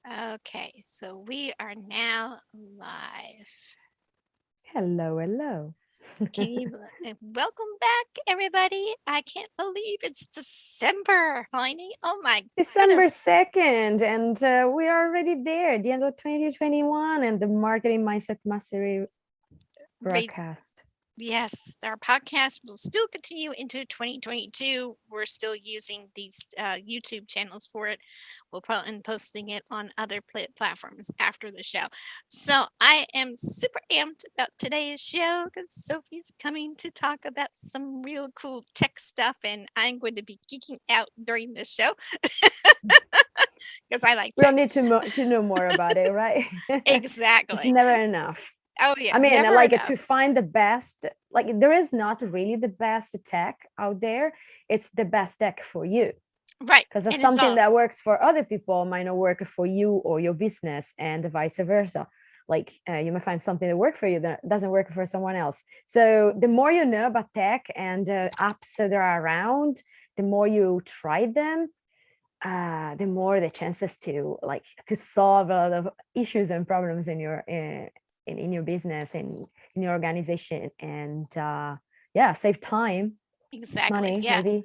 Okay, so we are now live. Hello, hello. Can you welcome back, everybody? I can't believe it's December, Heidi. Oh my December goodness. 2nd, and we are already there, the end of 2021, and the Marketing Mindset Mastery Re- broadcast. yes, our podcast will still continue into 2022. We're still using these YouTube channels for it. We'll probably be posting it on other platforms after the show. So I am super amped about today's show because Sophie's coming to talk about some real cool tech stuff, and I'm going to be geeking out during the show because I like We all tech. need to know more about it, right? It's Exactly. never enough. Oh, yeah, I mean, never like to enough. find the best, like there is not really the best tech out there. It's the best tech for you. Right. Because And it's something all that works for other people might not work for you or your business, and vice versa. Like you might find something that works for you that doesn't work for someone else. So the more you know about tech and apps that are around, the more you try them, the more the chances to solve a lot of issues and problems in your in your business and in your organization, and yeah, save time, exactly. money, Yeah. maybe.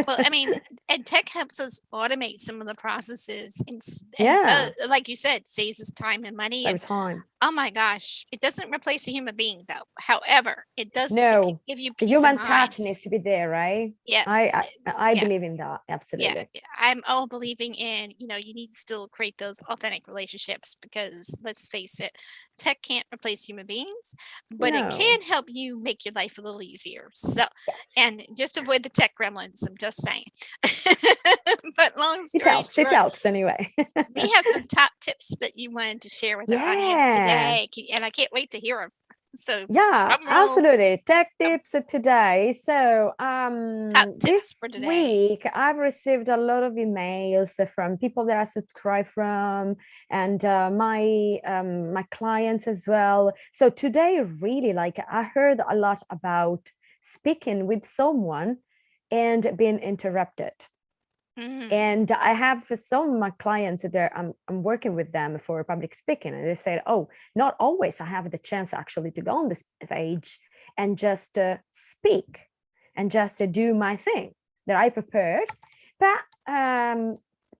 Well, I mean, and tech helps us automate some of the processes and Yeah, like you said, saves us time and money. save And time. oh my gosh, it doesn't replace a human being though. However, it does No, give you the peace of human mind. touch needs to be there, right? Yeah. I Yeah. believe in that, Yeah, absolutely. yeah. I'm all believing in, you need to still create those authentic relationships because let's face it, tech can't replace human beings, but it No. can help you make your life a little easier. So, Yes. and just avoid the tech gremlins, I'm just saying. But long It story helps. It short, helps anyway. we have some top tips that you wanted to share with our audience Yeah. today, and I can't wait to hear them. So, Yeah, drum roll, absolutely. Tech um, tips today. So, top tips this for today. week I've received a lot of emails from people that I subscribe from, and my clients as well. So today, really, like I heard a lot about speaking with someone and being interrupted. Mm, And I have some of my clients that I'm working with them for public speaking, and they said, "Oh, not always I have the chance actually to go on the stage and just speak and just do my thing that I prepared." But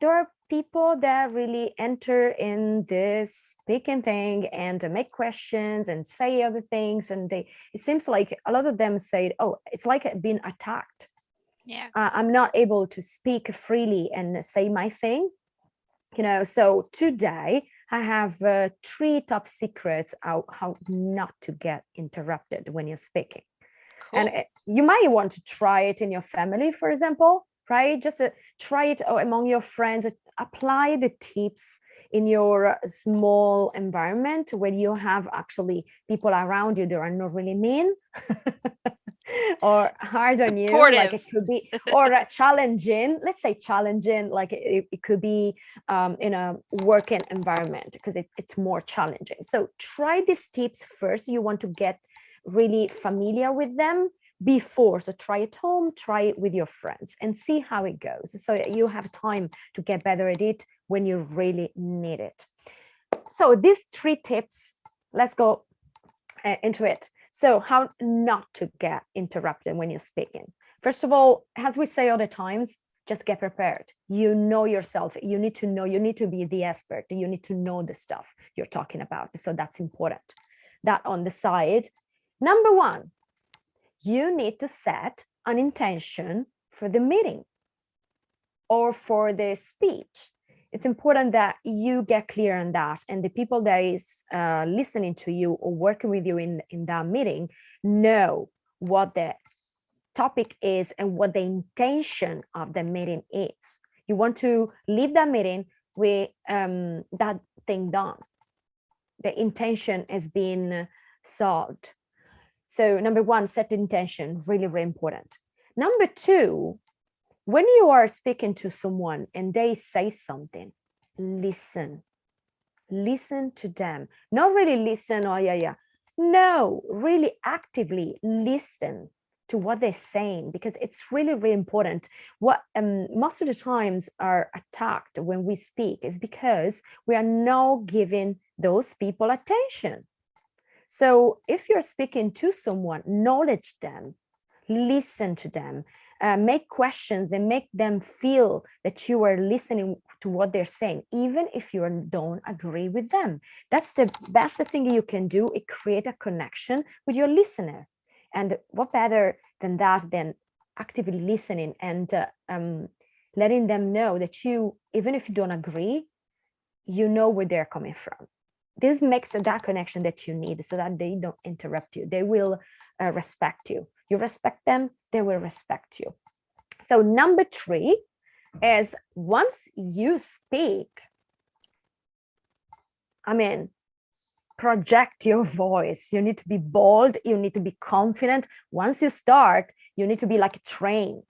there are people that really enter in this speaking thing and make questions and say other things, and it seems like a lot of them say, "Oh, it's like being attacked. yeah. I'm not able to speak freely and say my thing." So today I have three top secrets how not to get interrupted when you're speaking. And Cool. you might want to try it in your family, for example, right? Just try it among your friends. Apply the tips in your small environment where you have actually people around you that are not really mean or hard on you. Like it Supportive. could be, or challenging. Let's say challenging, like it could be in a working environment because it's more challenging. So try these tips first. You want to get really familiar with them before. So try it home, try it with your friends and see how it goes. So you have time to get better at it when you really need it. So these three tips, let's go into it. So how not to get interrupted when you're speaking. First of all, as we say all the times, just get prepared. You know yourself. You need to know, you need to be the expert. You need to know the stuff you're talking about. So that's important. That on the side. Number one, you need to set an intention for the meeting or for the speech. It's important that you get clear on that, and the people that is listening to you or working with you in that meeting know what the topic is and what the intention of the meeting is. You want to leave that meeting with that thing done. The intention is being solved. So number one, set the intention, really, really important. Number two, when you are speaking to someone and they say something, listen. Listen to them. Not really listen, oh, yeah, yeah. No, really actively listen to what they're saying, because it's really, really important. What most of the times are attacked when we speak is because we are not giving those people attention. So if you're speaking to someone, acknowledge them, listen to them, make questions and make them feel that you are listening to what they're saying, even if you don't agree with them. That's the best thing you can do, is create a connection with your listener. And what better than that, than actively listening and letting them know that you, even if you don't agree, you know where they're coming from. This makes that connection that you need, so that they don't interrupt you. They will respect you. You respect them, they will respect you. So number 3 is, once you speak, project your voice. You need to be bold. You need to be confident. Once you start, you need to be like a train.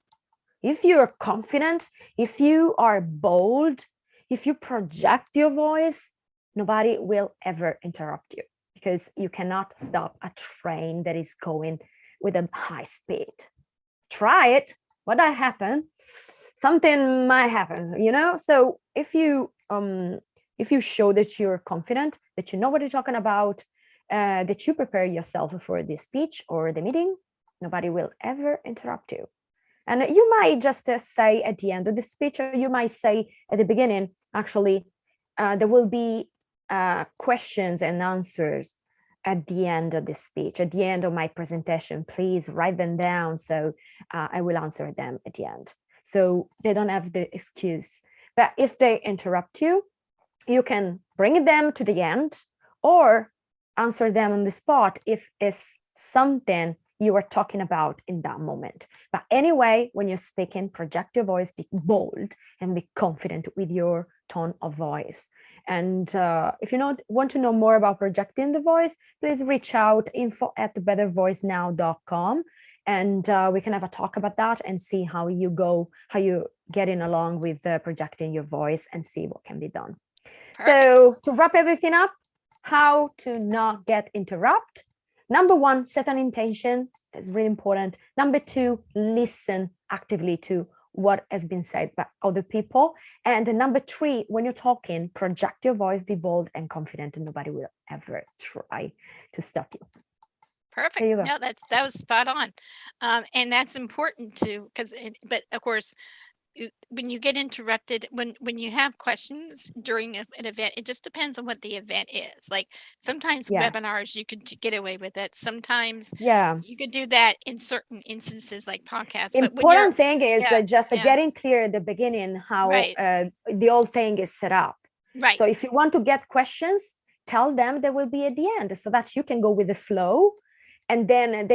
If you're confident, if you are bold, if you project your voice, nobody will ever interrupt you, because you cannot stop a train that is going with a high speed. Try it. What might happen? Something might happen, So if you show that you're confident, that you know what you're talking about, that you prepare yourself for the speech or the meeting, nobody will ever interrupt you. And you might just say at the end of the speech, or you might say at the beginning, actually, there will be questions and answers at the end of the speech, at the end of my presentation. Please write them down, so I will answer them at the end. So they don't have the excuse. But if they interrupt you, you can bring them to the end or answer them on the spot if it's something you are talking about in that moment. But anyway, when you're speaking, project your voice, be bold and be confident with your tone of voice. And if you want to know more about projecting the voice, please reach out, info@bettervoicenow.com, and we can have a talk about that and see how you're getting along with projecting your voice and see what can be done. Perfect. So to wrap everything up, how to not get interrupted. Number 1, set an intention. That's really important. Number 2, listen actively to what has been said by other people. And number 3, when you're talking, project your voice, be bold and confident, and nobody will ever try to stop you. Perfect. No, that was spot on. And that's important too, but of course, when you get interrupted, when you have questions during an event, it just depends on what the event is. Like sometimes webinars, you could get away with it. Sometimes you could do that in certain instances, like podcasts. Important thing is just getting clear at the beginning how the whole thing is set up. Right. So if you want to get questions, tell them they will be at the end, so that you can go with the flow. And then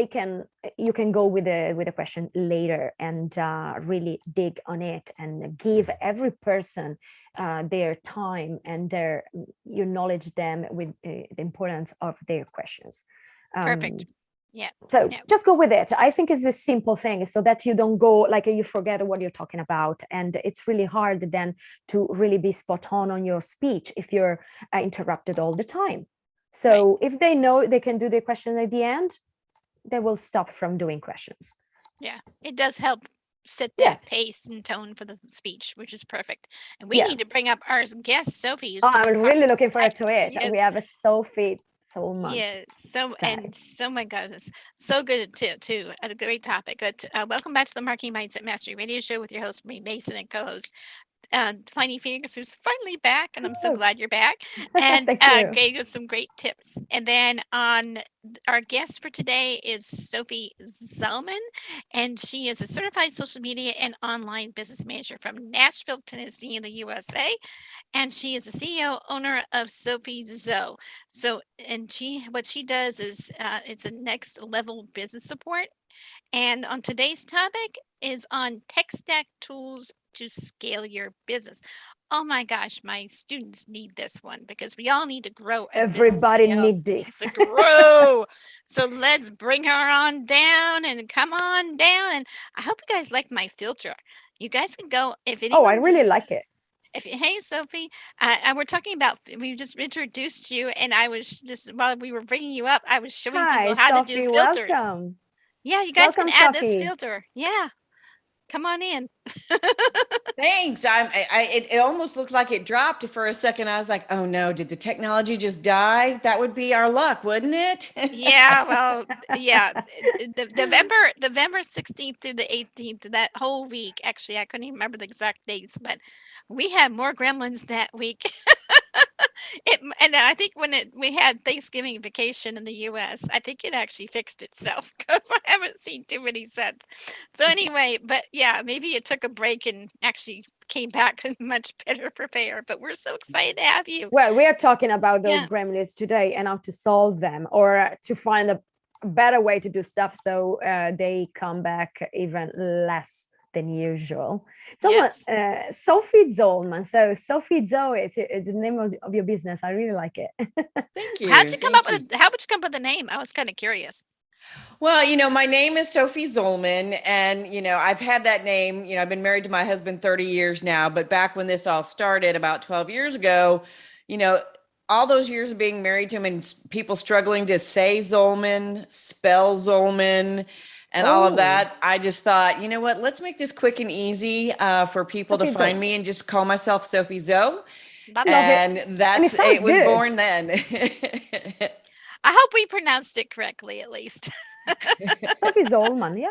you can go with a question later and really dig on it and give every person their time and you acknowledge them with the importance of their questions. Perfect. Yeah. So just go with it. I think it's a simple thing, so that you don't go like you forget what you're talking about. And it's really hard then to really be spot on your speech if you're interrupted all the time. So if they know they can do the question at the end, they will stop from doing questions. Yeah, it does help set that pace and tone for the speech, which is perfect. And we need to bring up our guest, Sophie. I'm really looking forward to it. Yes. We have a Sophie Zollmann. Yeah, so my God, it's so good too. A great topic. But welcome back to the Marketing Mindset Mastery Radio Show with your host, me, Mason, and co-host Tiny Phoenix, who's finally back, and I'm so glad you're back, and gave us some great tips. And then our guest for today is Sophie Zollmann, and she is a certified social media and online business manager from Nashville, Tennessee in the USA, and she is the CEO owner of Sophie Zo. So, and what she does is it's a next level business support. And on today's topic is on tech stack tools to scale your business. Oh my gosh, my students need this one because we all need to grow. Everybody needs this to grow. So let's bring her on down and come on down. And I hope you guys like my filter. You guys can go if anyone. I really like it. Hey, Sophie, we're talking about, we just introduced you, and I was just, while we were bringing you up, I was showing people how Sophie, to do filters. Welcome. Yeah, you guys can Welcome, add this Sophie. filter. Yeah, come on in. Thanks. It almost looked like it dropped for a second. I was like, oh no, did the technology just die? That would be our luck, wouldn't it? Yeah, well, yeah, the November 16th through the 18th, that whole week, actually, I couldn't even remember the exact dates, but we had more gremlins that week. And I think when we had Thanksgiving vacation in the US, I think it actually fixed itself because I haven't seen too many since. So anyway, but yeah, maybe it took a break and actually came back much better prepared. But we're so excited to have you. Well, we are talking about those Yeah. gremlins today and how to solve them or to find a better way to do stuff so they come back even less than usual. Someone, Yes. Sophie Zollmann. So Sophie Zoe, it's the name of your business. I really like it. Thank How'd you. you come Thank up you. with how would you come up with the name? I was kind of curious. Well, my name is Sophie Zollmann, and I've had that name. I've been married to my husband 30 years now, but back when this all started about 12 years ago, you know, all those years of being married to him and people struggling to say Zollman, spell Zollman, and all of Oh, that, I just thought, you know what? Let's make this quick and easy for people to Sophie find Zoe. me and just call myself Sophie Zoe. Love it. Love it. And And it sounds it was good. born then. I hope we pronounced it correctly at least. Sophie Zollmann. Yeah.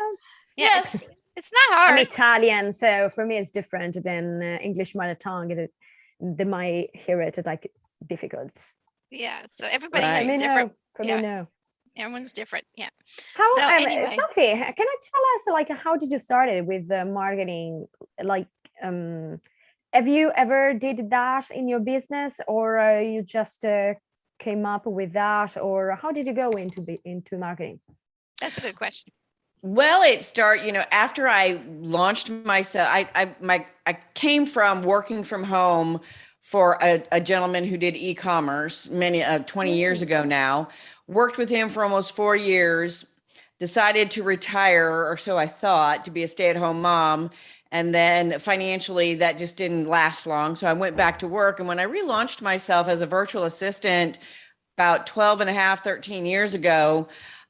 Yeah, Yes. it's not I'm hard. Italian, so for me it's different than English mother tongue. They might hear it like difficult. Yeah, so everybody But for has Right. a me, different. no. For me, Yeah, no. everyone's different. Yeah. How, So anyway, Sophie, can you tell us like how did you start it with marketing? Like, have you ever did that in your business, or you just came up with that, or how did you go into marketing? that's a good question. Well, after I launched myself, I came from working from home for a gentleman who did e-commerce 20 years Mm. ago now. Worked with him for almost 4 years, decided to retire, or so I thought, to be a stay-at-home mom. And then financially, that just didn't last long. So I went back to work. And when I relaunched myself as a virtual assistant about 12 and a half, 13 years ago,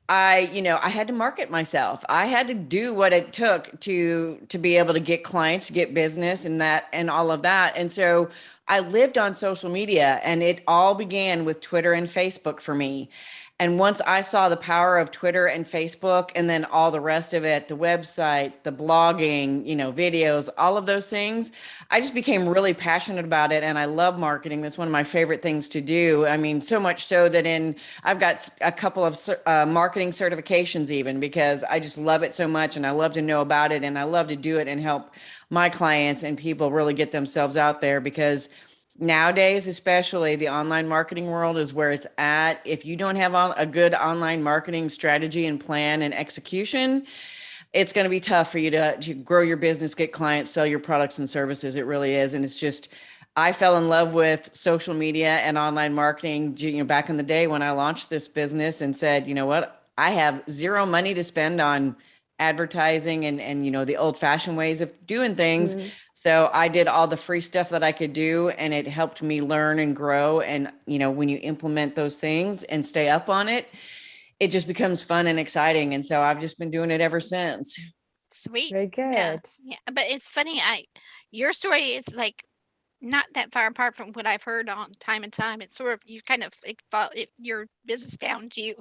I had to market myself. I had to do what it took to be able to get clients, get business and all of that. And so I lived on social media, and it all began with Twitter and Facebook for me. And once I saw the power of Twitter and Facebook, and then all the rest of it, the website, the blogging, videos, all of those things, I just became really passionate about it. And I love marketing. That's one of my favorite things to do. I mean, so much so that I've got a couple of marketing certifications even, because I just love it so much and I love to know about it and I love to do it and help my clients and people really get themselves out there, because nowadays, especially, the online marketing world is where it's at. If you don't have a good online marketing strategy and plan and execution, it's going to be tough for you to grow your business, get clients, sell your products and services. It really is. And it's just, I fell in love with social media and online marketing, back in the day when I launched this business and said, you know what, I have zero money to spend on advertising and the old fashioned ways of doing things. Mm. So I did all the free stuff that I could do, and it helped me learn and grow. And, when you implement those things and stay up on it, it just becomes fun and exciting. And so I've just been doing it ever since. Sweet. Very Yeah. good. Yeah. But it's funny. Your story is like not that far apart from what I've heard on time and time. It's sort of you kind of your business found you.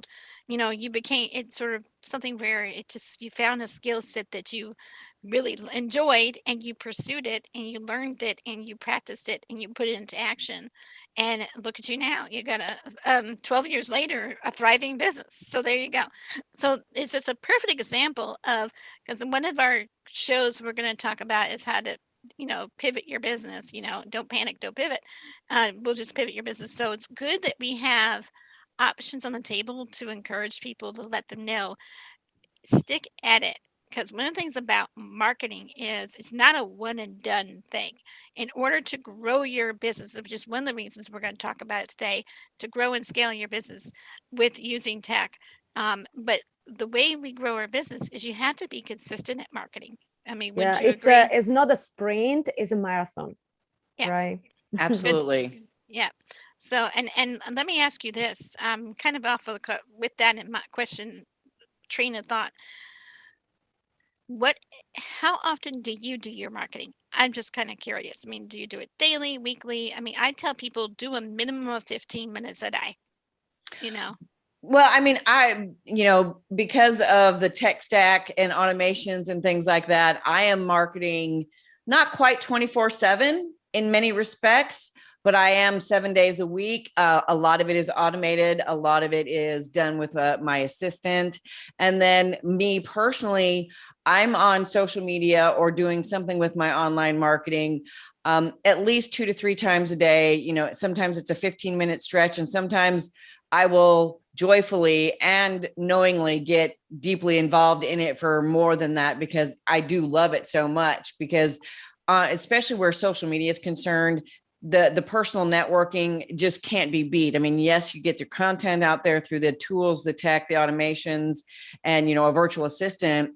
You became it's sort of something where it just you found a skill set that you really enjoyed and you pursued it and you learned it and you practiced it and you put it into action. And look at you now. You got 12 years later a thriving business. So there you go. So it's just a perfect example of because one of our shows we're going to talk about is how to pivot your business, don't panic, don't pivot. We'll just pivot your business. So it's good that we have options on the table to encourage people to let them know, stick at it. Because one of the things about marketing is it's not a one and done thing. In order to grow your business, which is one of the reasons we're going to talk about it today, to grow and scale your business with using tech. But the way we grow our business is you have to be consistent at marketing. I mean, Yeah, wouldn't you agree? it's not a sprint, it's a marathon, Yeah. right? Good. Absolutely. Yeah. So, and let me ask you this. I'm kind of off of with that in my question train of thought. how often do you do your marketing? I'm just kind of curious. I mean, do you do it daily, weekly? I mean, I tell people do a minimum of 15 minutes a day, you know? Well, I mean, because of the tech stack and automations and things like that, I am marketing not quite 24/7 in many respects, but I am 7 days a week. A lot of it is automated. A lot of it is done with my assistant. And then me personally, I'm on social media or doing something with my online marketing at least 2 to 3 times a day. Sometimes it's a 15-minute stretch, and sometimes I will joyfully and knowingly get deeply involved in it for more than that, because I do love it so much. Because especially where social media is concerned, the personal networking just can't be beat. I mean, yes, you get your content out there through the tools, the tech, the automations, and a virtual assistant,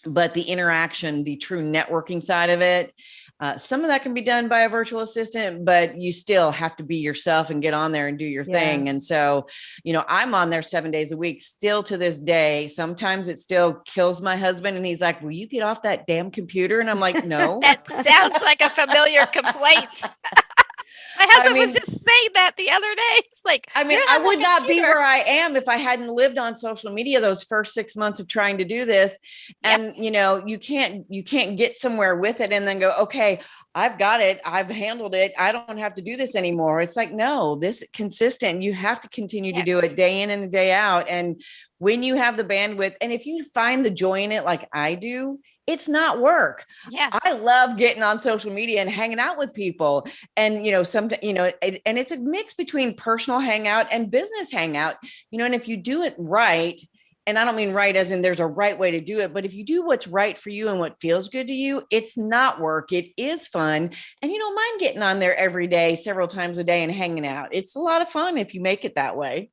but the interaction, the true networking side of it, some of that can be done by a virtual assistant, but you still have to be yourself and get on there and do your thing. And so, I'm on there 7 days a week still to this day. Sometimes it still kills my husband, and he's like, will you get off that damn computer? And I'm like, no. That sounds like a familiar complaint. My husband was just saying that the other day. It's like, I would not be where I am if I hadn't lived on social media those first 6 months of trying to do this. Yep. And, you can't get somewhere with it and then go, okay, I've got it. I've handled it. I don't have to do this anymore. It's like, no, this consistent, you have to continue to do it day in and day out. And when you have the bandwidth, and if you find the joy in it, like I do, it's not work. Yeah. I love getting on social media and hanging out with people. And, and it's a mix between personal hangout and business hangout, and if you do it right, and I don't mean right as in there's a right way to do it, but if you do what's right for you and what feels good to you, it's not work. It is fun. And you don't mind getting on there every day, several times a day, and hanging out. It's a lot of fun if you make it that way.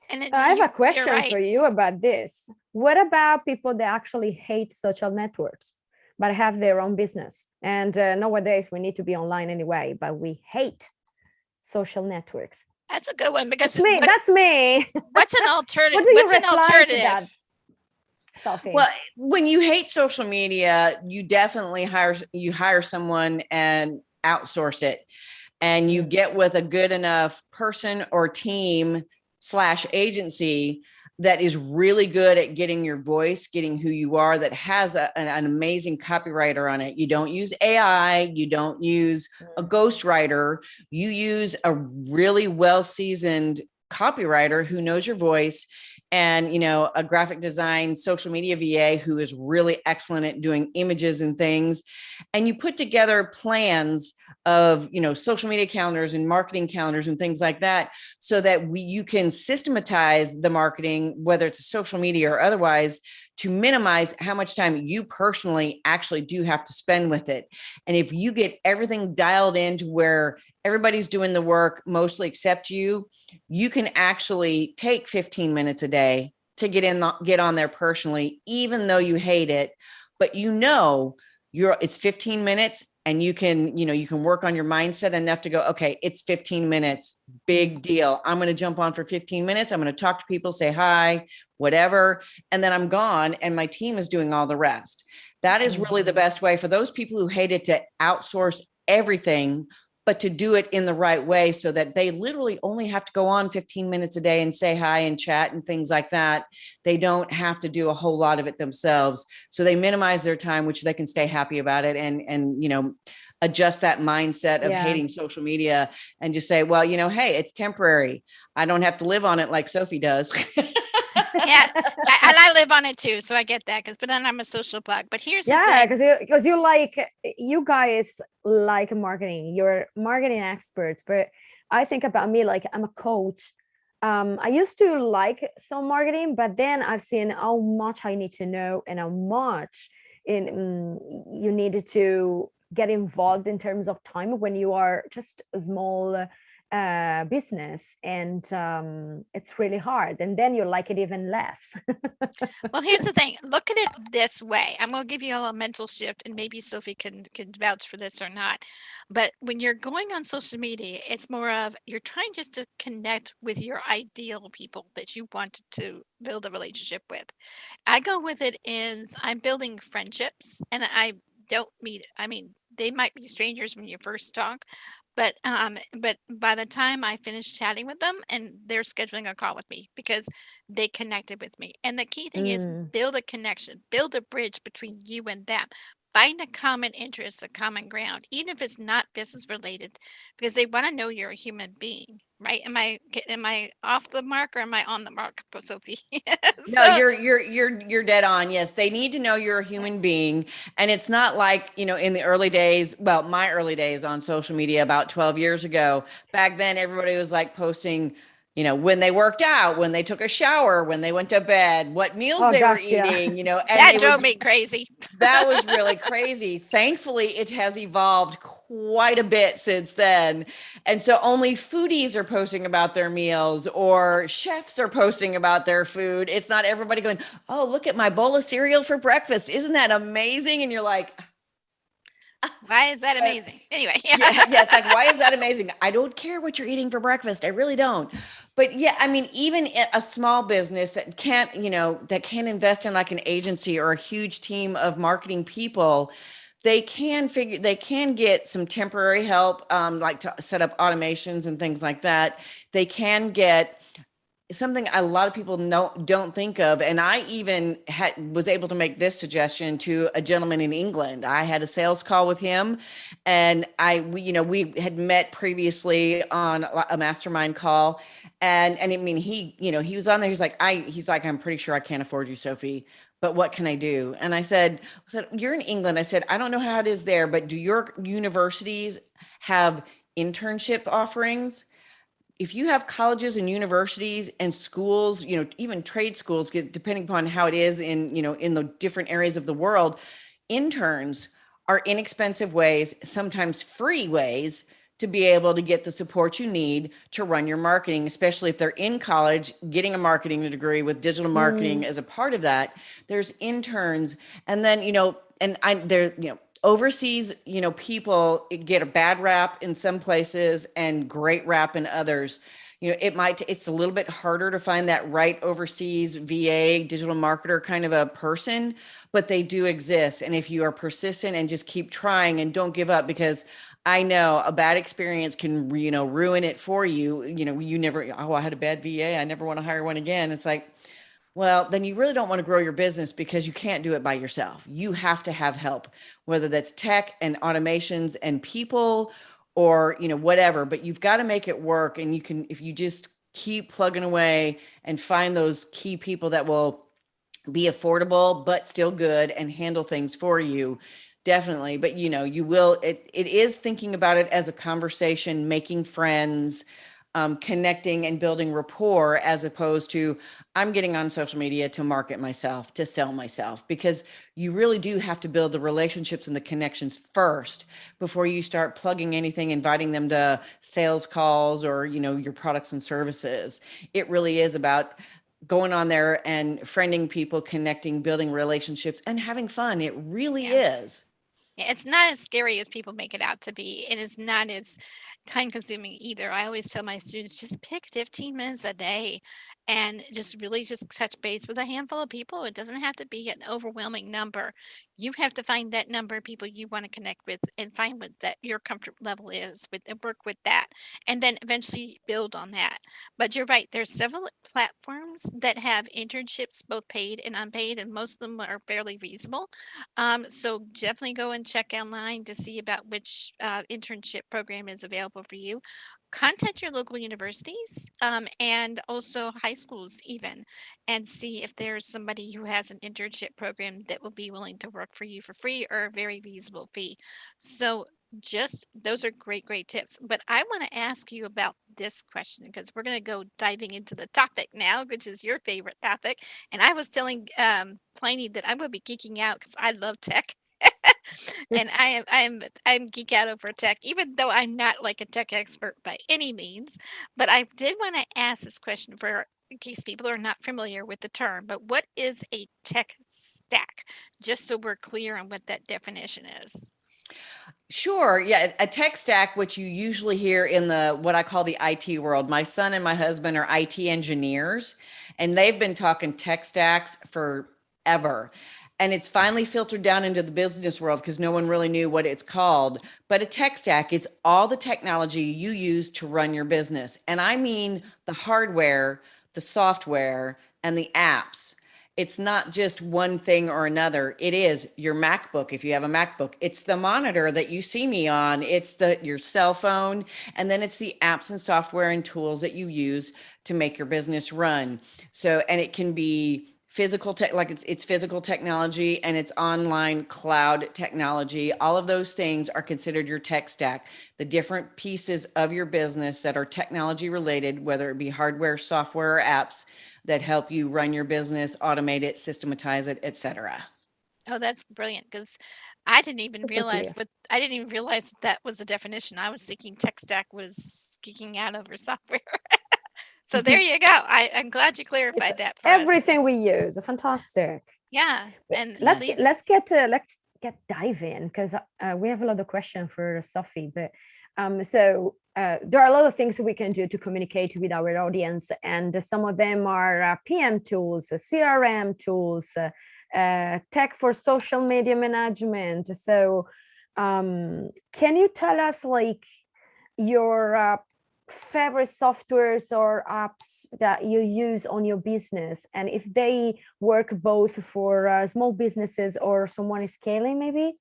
And I have a question for you about this. What about people that actually hate social networks, but have their own business? And nowadays we need to be online anyway, but we hate social networks. That's a good one, because that's me. What's an alternative? What's an alternative? Sophie? Well, when you hate social media, you definitely hire someone and outsource it, and you get with a good enough person or team / agency that is really good at getting your voice, getting who you are, that has an amazing copywriter on it. You don't use AI, you don't use a ghostwriter, you use a really well-seasoned copywriter who knows your voice, and a graphic design social media VA who is really excellent at doing images and things. And you put together plans of social media calendars and marketing calendars and things like that, so that you can systematize the marketing, whether it's social media or otherwise, to minimize how much time you personally actually do have to spend with it. And if you get everything dialed into where everybody's doing the work mostly except you can actually take 15 minutes a day to get on there personally, even though you hate it, but it's 15 minutes. And you can work on your mindset enough to go, okay, it's 15 minutes, big deal. I'm going to jump on for 15 minutes. I'm going to talk to people, say hi, whatever. And then I'm gone, and my team is doing all the rest. That is really the best way for those people who hate it, to outsource everything, but to do it in the right way, so that they literally only have to go on 15 minutes a day and say hi and chat and things like that. They don't have to do a whole lot of it themselves. So they minimize their time, which they can stay happy about it, and adjust that mindset of hating social media, and just say, well, hey, it's temporary. I don't have to live on it like Sophie does. Yeah, and I live on it too, so I get that. But then I'm a social bug. But here's the thing, because you guys like marketing, you're marketing experts. But I think about me, like I'm a coach. I used to like some marketing, but then I've seen how much I need to know and how much you needed to get involved in terms of time when you are just a small business, and it's really hard, and then you like it even less. Well, here's the thing. Look at it this way. I'm going to give you all a mental shift, and maybe Sophie can vouch for this or not. But when you're going on social media, it's more of you're trying just to connect with your ideal people that you want to build a relationship with. I go with it is I'm building friendships, and I don't meet. I mean, they might be strangers when you first talk, but by the time I finish chatting with them and they're scheduling a call with me because they connected with me. And the key thing is Mm. build a connection, build a bridge between you and them. Find a common interest, a common ground, even if it's not business related, because they want to know you're a human being, right? Am I off the mark or am I on the mark, Sophie? No, So you're dead on. Yes, they need to know you're a yeah. human being, and it's not like, in the early days, well, my early days on social media about 12 years ago. Back then everybody was like posting, when they worked out, when they took a shower, when they went to bed, what meals Oh they were gosh, yeah. eating, and That it drove was me crazy. that was really crazy. Thankfully, it has evolved quite a bit since then. And so only foodies are posting about their meals or chefs are posting about their food. It's not everybody going, "Oh, look at my bowl of cereal for breakfast. Isn't that amazing?" And you're like, Why is that but amazing? Anyway, yeah, it's like, why is that amazing? I don't care what you're eating for breakfast. I really don't. But yeah, I mean, even a small business that can't, that can't invest in like an agency or a huge team of marketing people, they can get some temporary help, like to set up automations and things like that. They can get something a lot of people don't think of, and I even was able to make this suggestion to a gentleman in England. I had a sales call with him, and we had met previously on a mastermind call, and I mean, he was on there. He's like, "I'm pretty sure I can't afford you, Sophie, but what can I do?" And I said, "You're in England." I said, "I don't know how it is there, but do your universities have internship offerings? If you have colleges and universities and schools, even trade schools, depending upon how it is in the different areas of the world, interns are inexpensive ways, sometimes free ways to be able to get the support you need to run your marketing, especially if they're in college, getting a marketing degree with digital marketing Mm. as a part of that. There's interns. And then, and overseas, people get a bad rap in some places and great rap in others. It's a little bit harder to find that right overseas VA digital marketer kind of a person, but they do exist. And if you are persistent and just keep trying and don't give up, because I know a bad experience can, ruin it for you. You never, "Oh, I had a bad VA. I never want to hire one again." It's like, well, then you really don't want to grow your business because you can't do it by yourself. You have to have help, whether that's tech and automations and people or, whatever, but you've got to make it work. And if you just keep plugging away and find those key people that will be affordable, but still good and handle things for you. Definitely. But it is thinking about it as a conversation, making friends, connecting and building rapport, as opposed to I'm getting on social media to market myself, to sell myself, because you really do have to build the relationships and the connections first before you start plugging anything, inviting them to sales calls or, your products and services. It really is about going on there and friending people, connecting, building relationships, and having fun. It really yeah. is. Yeah, it's not as scary as people make it out to be, and it's not as time consuming either. I always tell my students just pick 15 minutes a day and just really just touch base with a handful of people. It doesn't have to be an overwhelming number. You have to find that number of people you want to connect with and find what that your comfort level is with and work with that and then eventually build on that. But you're right, there's several platforms that have internships, both paid and unpaid, and most of them are fairly reasonable. So definitely go and check online to see about which internship program is available for you. Contact your local universities and also high schools even, and see if there's somebody who has an internship program that will be willing to work for you for free or a very reasonable fee. So just those are great tips. But I want to ask you about this question because we're going to go diving into the topic now, which is your favorite topic. And I was telling Pliny that I would be geeking out because I love tech. And I'm geek out over tech, even though I'm not like a tech expert by any means. But I did want to ask this question for in case people are not familiar with the term. But what is a tech stack? Just so we're clear on what that definition is. Sure. Yeah. A tech stack, which you usually hear in the what I call the IT world. My son and my husband are IT engineers, and they've been talking tech stacks forever. And it's finally filtered down into the business world because no one really knew what it's called. But a tech stack is all the technology you use to run your business. And I mean the hardware, the software, and the apps. It's not just one thing or another. It is your MacBook. If you have a MacBook, it's the monitor that you see me on. It's your cell phone. And then it's the apps and software and tools that you use to make your business run. So, and it can be physical tech, like it's physical technology, and it's online cloud technology. All of those things are considered your tech stack. The different pieces of your business that are technology related, whether it be hardware, software, or apps that help you run your business, automate it, systematize it, etc. Oh, that's brilliant because I didn't even Super realize clear. what I didn't even realize that was a definition. I was thinking tech stack was geeking out over software. So there you go. I'm glad you It's clarified that for us. everything we use. Fantastic. Yeah, But and let's lead. let's get dive in because we have a lot of questions for Sophie. But there are a lot of things we can do to communicate with our audience, and some of them are PM tools, CRM tools, tech for social media management. So, can you tell us like your favorite softwares or apps that you use on your business, and if they work both for small businesses or someone is scaling maybe?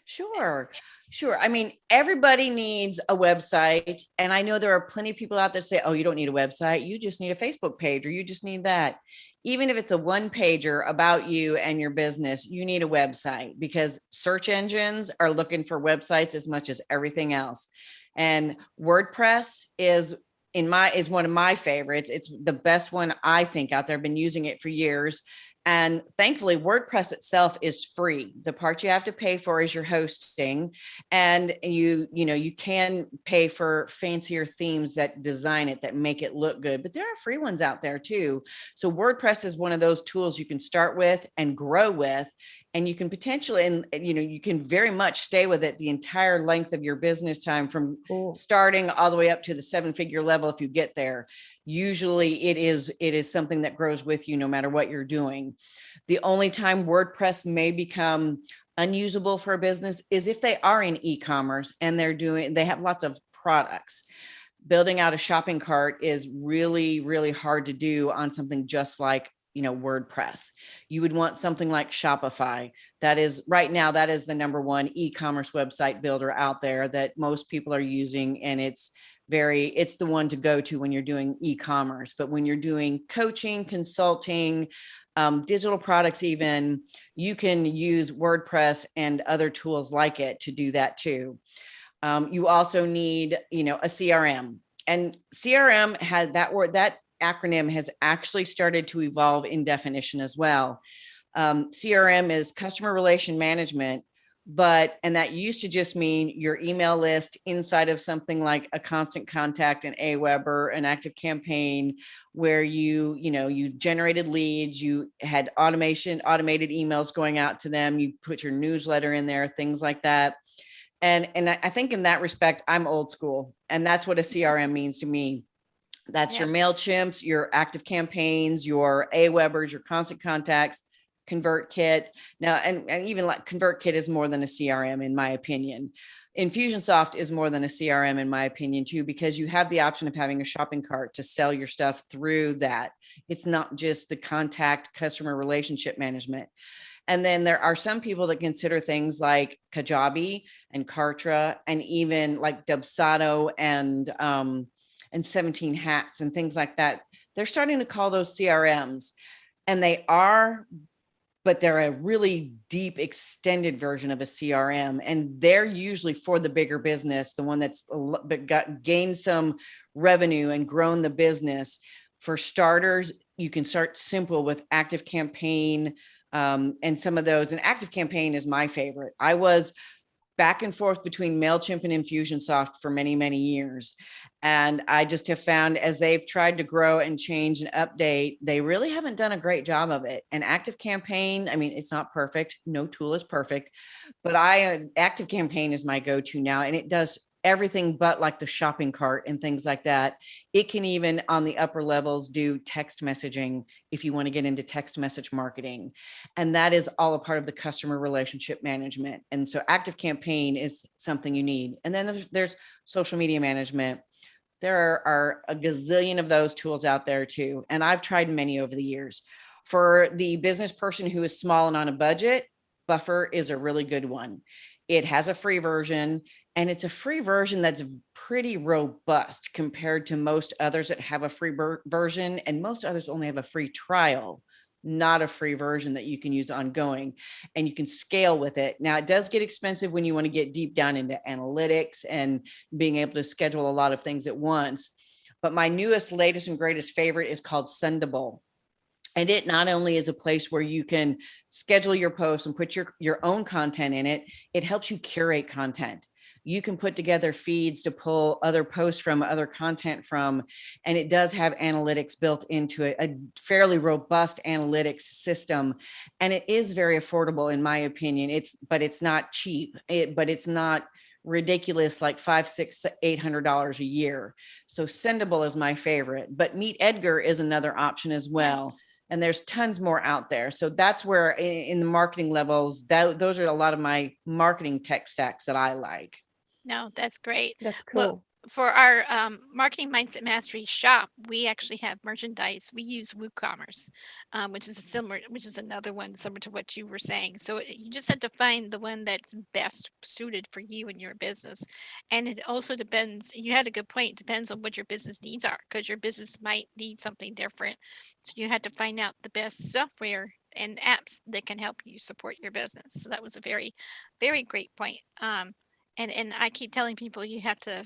Sure. Sure. I mean, everybody needs a website. And I know there are plenty of people out there say, oh, you don't need a website. You just need a Facebook page, or you just need that. Even if it's a one pager about you and your business, you need a website because search engines are looking for websites as much as everything else. And WordPress is one of my favorites. It's the best one I think out there. I've been using it for years. And thankfully, WordPress itself is free. The part you have to pay for is your hosting. And you can pay for fancier themes that design it, that make it look good. But there are free ones out there too. So WordPress is one of those tools you can start with and grow with. And you can potentially, and you can very much stay with it the entire length of your business time, from Cool. starting all the way up to the 7-figure level if you get there. Usually it is something that grows with you no matter what you're doing. The only time WordPress may become unusable for a business is if they are in e-commerce and they have lots of products. Building out a shopping cart is really, really hard to do on something just like WordPress. You would want something like Shopify. That is right now, that is the number one e-commerce website builder out there that most people are using. And it's the one to go to when you're doing e-commerce. But when you're doing coaching, consulting, digital products, even, you can use WordPress and other tools like it to do that too. You also need, a CRM, and CRM had that acronym has actually started to evolve in definition as well. CRM is customer relation management, and that used to just mean your email list inside of something like a Constant Contact, an Aweber, an Active Campaign, where you generated leads, you had automated emails going out to them, you put your newsletter in there, things like that. And I think in that respect, I'm old school, and that's what a CRM means to me. That's your Yep. MailChimps, your Active Campaigns, your Awebers, your Constant Contacts, ConvertKit. Now, and even like ConvertKit is more than a CRM, in my opinion. Infusionsoft is more than a CRM, in my opinion, too, because you have the option of having a shopping cart to sell your stuff through that. It's not just the contact customer relationship management. And then there are some people that consider things like Kajabi and Kartra, and even like Dubsado and 17 hats and things like that. They're starting to call those CRMs, and but they're a really deep extended version of a CRM. And they're usually for the bigger business, the one that's gained some revenue and grown the business. For starters, you can start simple with Active Campaign, and some of those. And Active Campaign is my favorite. I was back and forth between MailChimp and Infusionsoft for many, many years. And I just have found as they've tried to grow and change and update, they really haven't done a great job of it. And Active Campaign, I mean, it's not perfect. No tool is perfect, but Active Campaign is my go-to now. And it does everything but like the shopping cart and things like that. It can even on the upper levels do text messaging if you want to get into text message marketing. And that is all a part of the customer relationship management. And so Active Campaign is something you need. And then there's social media management. There are a gazillion of those tools out there too. And I've tried many over the years. For the business person who is small and on a budget, Buffer is a really good one. It has a free version, and it's a free version that's pretty robust compared to most others that have a free version. And most others only have a free trial, not a free version that you can use ongoing, and you can scale with it. Now, it does get expensive when you want to get deep down into analytics and being able to schedule a lot of things at once. But my newest, latest, and greatest favorite is called Sendable. And it not only is a place where you can schedule your posts and put your own content in it, it helps you curate content. You can put together feeds to pull other posts from, other content from, and it does have analytics built into it, a fairly robust analytics system. And it is very affordable, in my opinion. But it's not cheap, but it's not ridiculous, like $500, $600, $800 a year. So Sendable is my favorite, but Meet Edgar is another option as well. And there's tons more out there. So that's where in the marketing levels, those are a lot of my marketing tech stacks that I like. No, that's great. That's Well, cool. for our marketing mindset mastery shop, we actually have merchandise. We use Woocommerce, which is another one similar to what you were saying. So you just have to find the one that's best suited for you and your business. And it also depends. You had a good point. It depends on what your business needs are, because your business might need something different. So you had to find out the best software and apps that can help you support your business. So that was a very, very great point. And I keep telling people you have to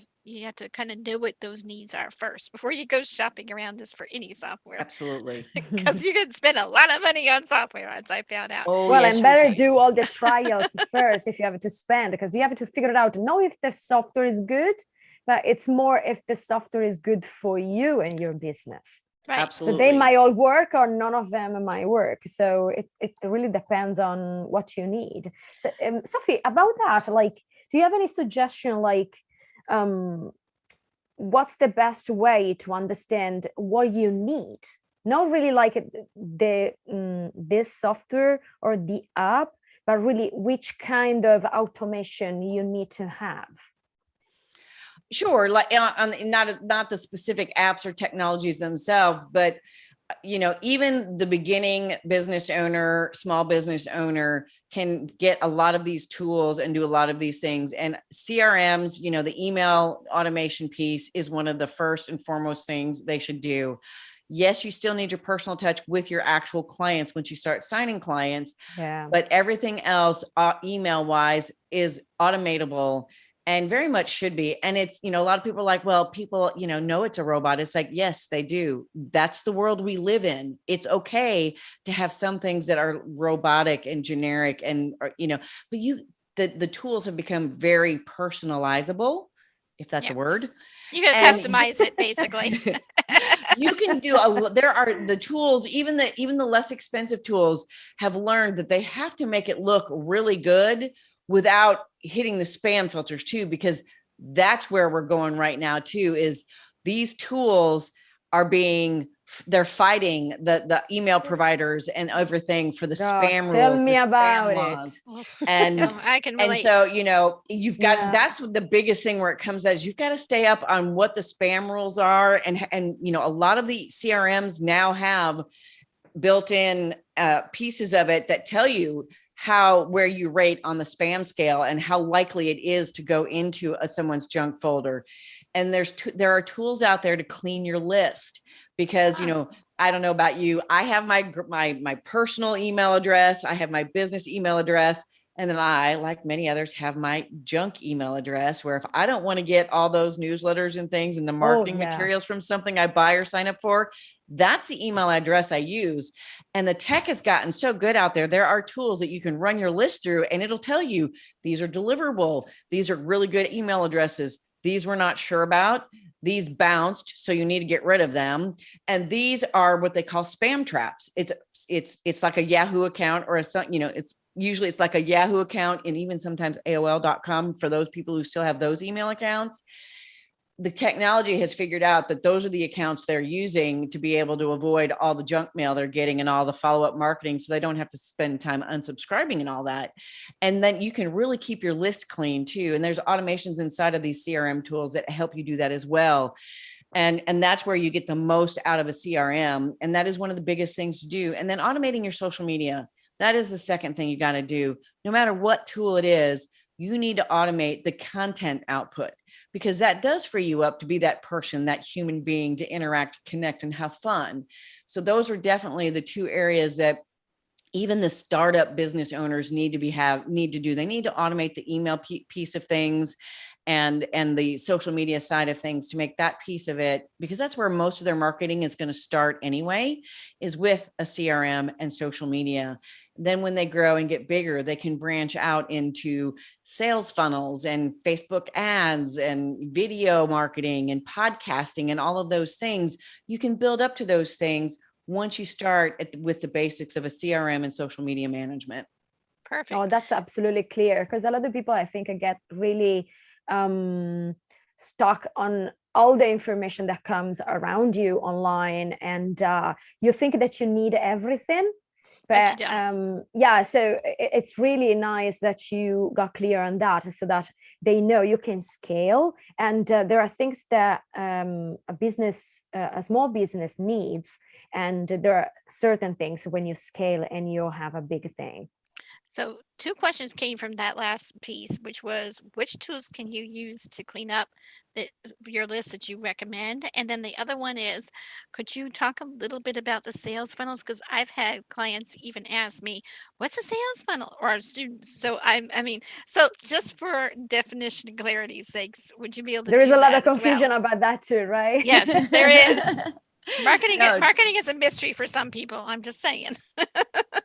kind of know what those needs are first before you go shopping around just for any software, Absolutely. because you can spend a lot of money on software, as I found out. Oh, Well, yes, and you better can. do all the trials first if you have to spend, because you have to figure it out, know if the software is good, but it's more if the software is good for you and your business. Right. Absolutely. So they might all work or none of them might work. So it really depends on what you need. So Sophie, about that, like, do you have any suggestion, like, what's the best way to understand what you need? Not really like this software or the app, but really which kind of automation you need to have. Sure, like not the specific apps or technologies themselves, but even the beginning business owner, small business owner can get a lot of these tools and do a lot of these things. And CRMs, the email automation piece is one of the first and foremost things they should do. Yes, you still need your personal touch with your actual clients once you start signing clients, but everything else email wise is automatable. And very much should be. And it's, a lot of people are like, well, people, know it's a robot. It's like, yes, they do. That's the world we live in. It's okay to have some things that are robotic and generic and, but the tools have become very personalizable, if that's a word. You can customize it basically. You can do there are the tools, even the less expensive tools have learned that they have to make it look really good without hitting the spam filters too, because that's where we're going right now too, is these tools they're fighting the email providers and everything for the spam rules. Tell me about laws. it. And I can relate. And so, you've got, that's the biggest thing where it comes as you've got to stay up on what the spam rules are. And, a lot of the CRMs now have built-in pieces of it that tell you where you rate on the spam scale and how likely it is to go into someone's junk folder. And there are tools out there to clean your list, because, I don't know about you. I have my personal email address. I have my business email address. And then I, like many others, have my junk email address where if I don't want to get all those newsletters and things and the marketing materials from something I buy or sign up for, that's the email address I use. And the tech has gotten so good out there. There are tools that you can run your list through and it'll tell you these are deliverable. These are really good email addresses. These we're not sure about. These bounced, so you need to get rid of them. And these are what they call spam traps. It's like a Yahoo account or it's usually it's like a Yahoo account and even sometimes AOL.com for those people who still have those email accounts. The technology has figured out that those are the accounts they're using to be able to avoid all the junk mail they're getting and all the follow-up marketing. So they don't have to spend time unsubscribing and all that. And then you can really keep your list clean too. And there's automations inside of these CRM tools that help you do that as well. And that's where you get the most out of a CRM. And that is one of the biggest things to do. And then automating your social media. That is the second thing you got to do. No matter what tool it is, you need to automate the content output, because that does free you up to be that person, that human being, to interact, connect, and have fun. So those are definitely the two areas that even the startup business owners need to do. They need to automate the email piece of things and the social media side of things to make that piece of it, because that's where most of their marketing is going to start anyway, is with a CRM and social media. Then when they grow and get bigger, they can branch out into sales funnels and Facebook ads and video marketing and podcasting and all of those things. You can build up to those things once you start with the basics of a CRM and social media management. Perfect. Oh, that's absolutely clear. Because a lot of people, I think, get really stuck on all the information that comes around you online, and you think that you need everything. But so it's really nice that you got clear on that, so that they know you can scale. And there are things that a small business needs, and there are certain things when you scale and you have a big thing. So 2 questions came from that last piece, which was, which tools can you use to clean up your list that you recommend? And then the other one is, could you talk a little bit about the sales funnels? Because I've had clients even ask me, what's a sales funnel, or students. So so just for definition and clarity's sakes, would you be able to There is do a lot that of confusion about that too, right? Yes, there is. Marketing is a mystery for some people. I'm just saying.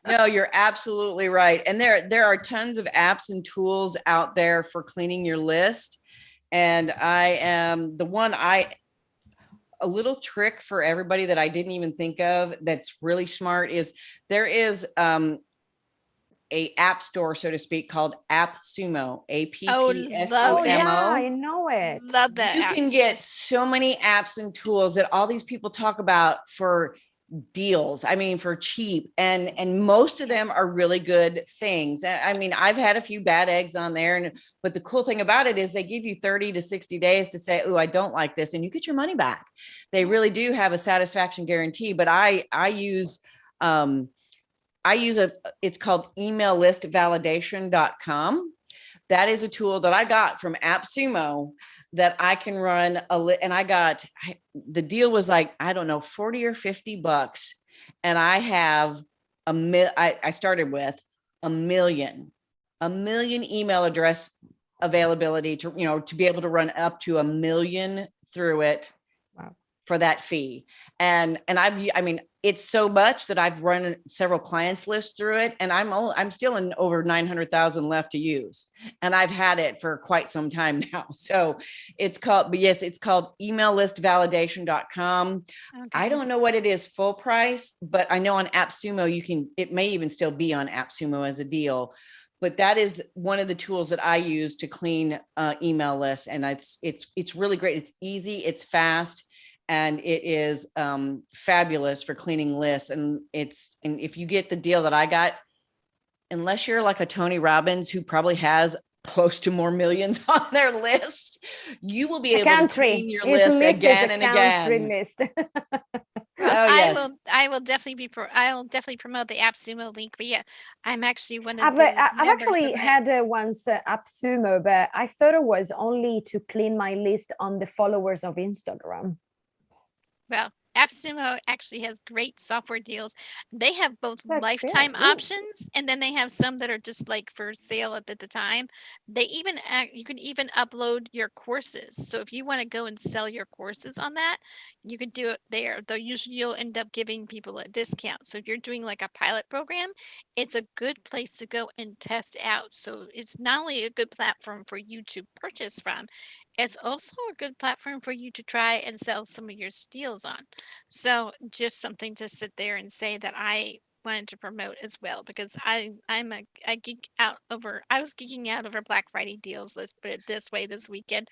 No, you're absolutely right. And there are tons of apps and tools out there for cleaning your list. And I am a little trick for everybody that I didn't even think of that's really smart is there is a app store, so to speak, called AppSumo, AppSumo. Oh yeah, I know it. Love that. You can get so many apps and tools that all these people talk about for deals. I mean, for cheap, and most of them are really good things. I mean, I've had a few bad eggs on there, but the cool thing about it is they give you 30 to 60 days to say, oh, I don't like this, and you get your money back. They really do have a satisfaction guarantee. But I use it's called Listvalidation.com. That is a tool that I got from AppSumo that I can run and the deal was like, I don't know, 40 or $50. And I have I started with a million email address availability to be able to run up to 1 million through it. Wow. For that fee. And it's so much that I've run several clients lists through it, and I'm still in over 900,000 left to use. And I've had it for quite some time now. So it's called emaillistvalidation.com. Okay. I don't know what it is full price, but I know on AppSumo it may even still be on AppSumo as a deal. But that is one of the tools that I use to clean email lists. And it's really great. It's easy, it's fast. And it is fabulous for cleaning lists. And if you get the deal that I got, unless you're like a Tony Robbins, who probably has close to more millions on their list, you will be able to clean your list again and again. List. Yes. I'll definitely promote the AppSumo link. But yeah, I'm actually one of I've actually had once AppSumo, but I thought it was only to clean my list on the followers of Instagram. Well, AppSumo actually has great software deals. They have both That's fair. lifetime Ooh. options, and then they have some that are just like for sale at the time. They even you can even upload your courses. So if you want to go and sell your courses on that, you could do it there. Though usually you'll end up giving people a discount. So if you're doing like a pilot program, it's a good place to go and test out. So it's not only a good platform for you to purchase from, it's also a good platform for you to try and sell some of your steals on. So just something to sit there and say that I wanted to promote as well, because I geek out over I was geeking out over Black Friday deals. Let's put it this way, this weekend.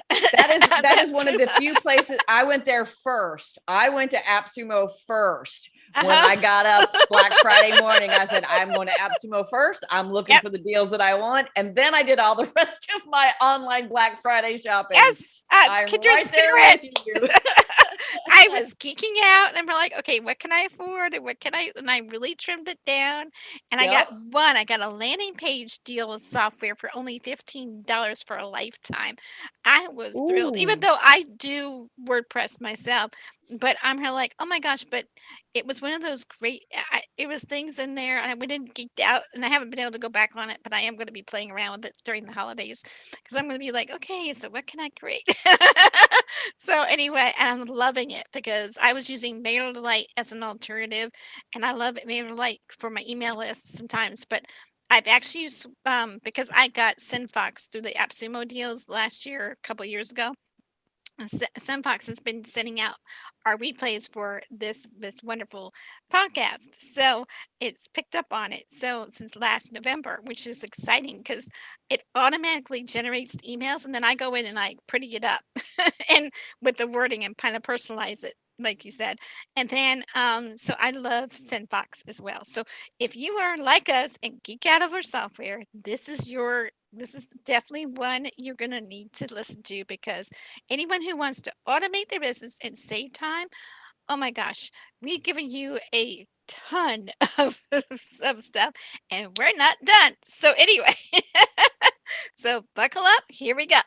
That is one of That's the few places I went there first. I went to AppSumo first. When uh-huh. I got up Black Friday morning, I said, I'm going to AppSumo first. I'm looking Yep. for the deals that I want. And then I did all the rest of my online Black Friday shopping. Yes. It's I'm Kindred right there Spirit. with you. I was geeking out and we're like, okay, what can I afford? And what can I, and I really trimmed it down. And Yep. I got a landing page deal with software for only $15 for a lifetime. I was thrilled, even Ooh. though I do WordPress myself, but I'm here like, oh my gosh, but it was one of those great, it was things in there and I went and geeked out and I haven't been able to go back on it, but I am going to be playing around with it during the holidays because I'm going to be like, okay, so what can I create? So anyway, and I'm loving it because I was using MailerLite as an alternative, and I love MailerLite for my email list sometimes. But I've actually used because I got SendFox through the AppSumo deals last year, a couple years ago. Sunfox has been sending out our replays for this wonderful podcast, so it's picked up on it. So since last November, which is exciting because it automatically generates the emails, and then I go in and I pretty it up and with the wording and kind of personalize it, like you said. And then so I love SendFox as well. So if you are like us and geek out over software, this is definitely one you're going to need to listen to because anyone who wants to automate their business and save time, oh my gosh, we've given you a ton of stuff and we're not done. So anyway, so buckle up, here we go.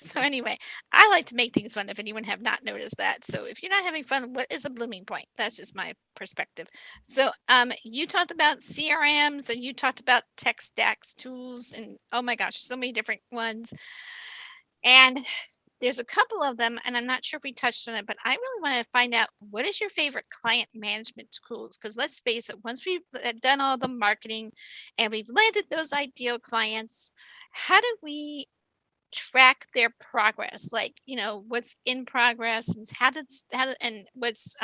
So anyway, I like to make things fun if anyone have not noticed that. So if you're not having fun, what is a blooming point? That's just my perspective. So you talked about CRMs and you talked about tech stacks tools and oh my gosh, so many different ones. And there's a couple of them, and I'm not sure if we touched on it, but I really want to find out what is your favorite client management tools? Because let's face it, once we've done all the marketing and we've landed those ideal clients, how do we track their progress? Like, what's in progress and and what's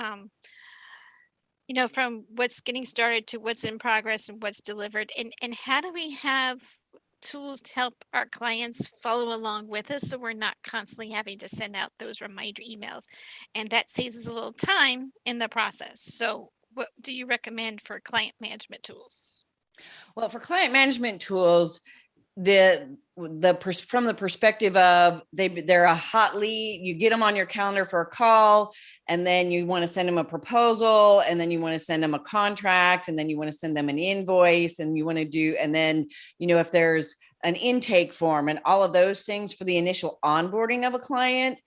from what's getting started to what's in progress and what's delivered, and how do we have tools to help our clients follow along with us so we're not constantly having to send out those reminder emails, and that saves us a little time in the process. So what do you recommend for client management tools? Well, for client management tools, from the perspective of they're a hot lead, you get them on your calendar for a call, and then you want to send them a proposal, and then you want to send them a contract, and then you want to send them an invoice, and you want to do, and then if there's an intake form and all of those things for the initial onboarding of a client,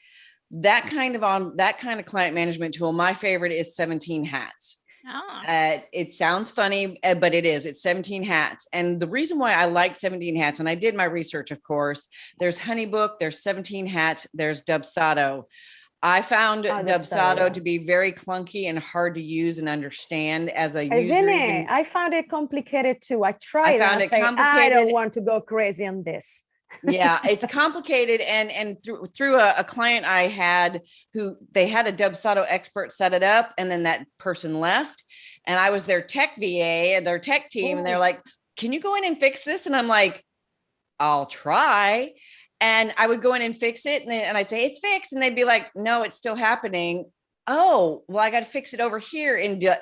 that kind of client management tool, my favorite is 17 Hats. Oh, It sounds funny, but it's 17 Hats. And the reason why I like 17 Hats, and I did my research, of course, there's Honeybook, there's 17 Hats, there's Dubsado. I found Dubsado Yeah. to be very clunky and hard to use and understand as a Isn't user. it? I found it complicated too. I tried I and found I it say, I complicated. don't want to go crazy on this. Yeah, it's complicated. And through a client I had who they had a Dubsado expert set it up, and then that person left. And I was their tech VA, their tech team, and they're like, can you go in and fix this? And I'm like, I'll try. And I would go in and fix it. And I'd say, it's fixed. And they'd be like, no, it's still happening. Oh, well, I got to fix it over here. And I